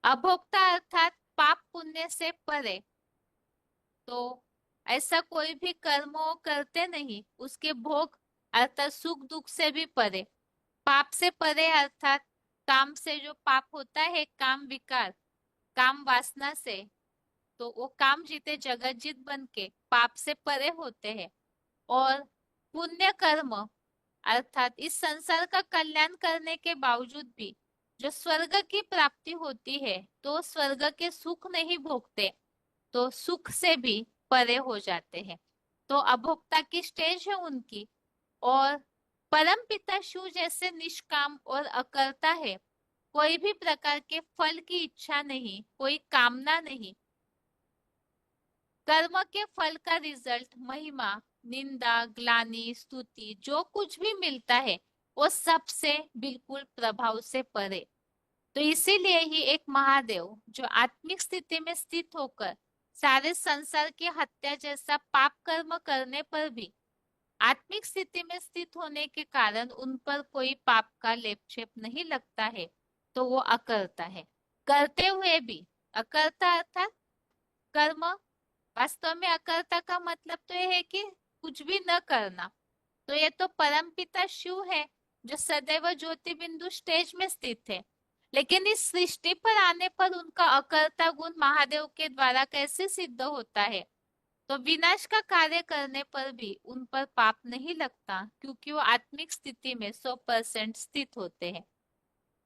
अभोक्ता अर्थात पाप पुण्य से परे, तो ऐसा कोई भी कर्म वो करते नहीं, उसके भोग अर्थात सुख दुख से भी परे। पाप से परे अर्थात काम से जो पाप होता है, काम विकार, काम वासना से, तो वो काम जीते जगत जीत बन के पाप से परे होते हैं। और पुण्य कर्म अर्थात इस संसार का कल्याण करने के बावजूद भी जो स्वर्ग की प्राप्ति होती है, तो स्वर्ग के सुख नहीं भोगते, तो सुख से भी परे हो जाते हैं। तो अभोक्ता की स्टेज है उनकी। और परम पिता शिव जैसे निष्काम और अकर्ता है, कोई भी प्रकार के फल की इच्छा नहीं, कोई कामना नहीं। कर्म के फल का रिजल्ट महिमा, निंदा, ग्लानि, स्तुति जो कुछ भी मिलता है वो सबसे बिल्कुल प्रभाव से परे। तो इसीलिए ही एक महादेव जो आत्मिक स्थिति में स्थित होकर सारे संसार की हत्या जैसा पाप कर्म करने पर भी आत्मिक स्थिति में स्थित होने के कारण उन पर कोई पाप का लेपछेप नहीं लगता है, तो वो अकर्ता है। करते हुए भी अकर्ता अर्थात कर्म, वास्तव में अकर्ता का मतलब तो यह है कि कुछ भी न करना। तो ये तो परमपिता शिव है जो सदैव ज्योति बिंदु स्टेज में स्थित है। लेकिन इस सृष्टि पर आने पर उनका अकर्ता गुण महादेव के द्वारा कैसे सिद्ध होता है? तो विनाश का कार्य करने पर भी उन पर पाप नहीं लगता, क्योंकि वो आत्मिक स्थिति में 100% स्थित होते हैं।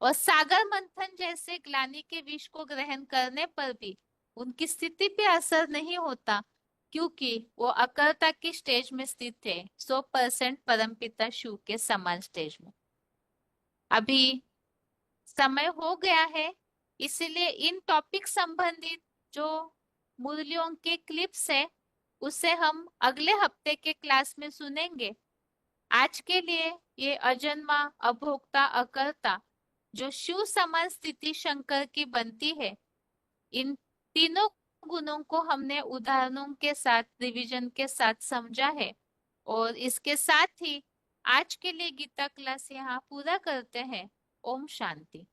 और सागर मंथन जैसे ग्लानि के विष को ग्रहण करने पर भी उनकी स्थिति पे असर नहीं होता, क्योंकि वो अकर्ता की स्टेज में स्थित है, 100% परमपिता शिव के समान स्टेज में। अभी समय हो गया है, इसलिए इन टॉपिक संबंधित जो मुरलियों के क्लिप्स है उसे हम अगले हफ्ते के क्लास में सुनेंगे। आज के लिए ये अजन्मा, अभोक्ता, अकर्ता जो शिव समान स्थिति शंकर की बनती है, इन तीनों गुणों को हमने उदाहरणों के साथ, रिवीजन के साथ समझा है। और इसके साथ ही आज के लिए गीता क्लास यहाँ पूरा करते हैं। ओम शांति।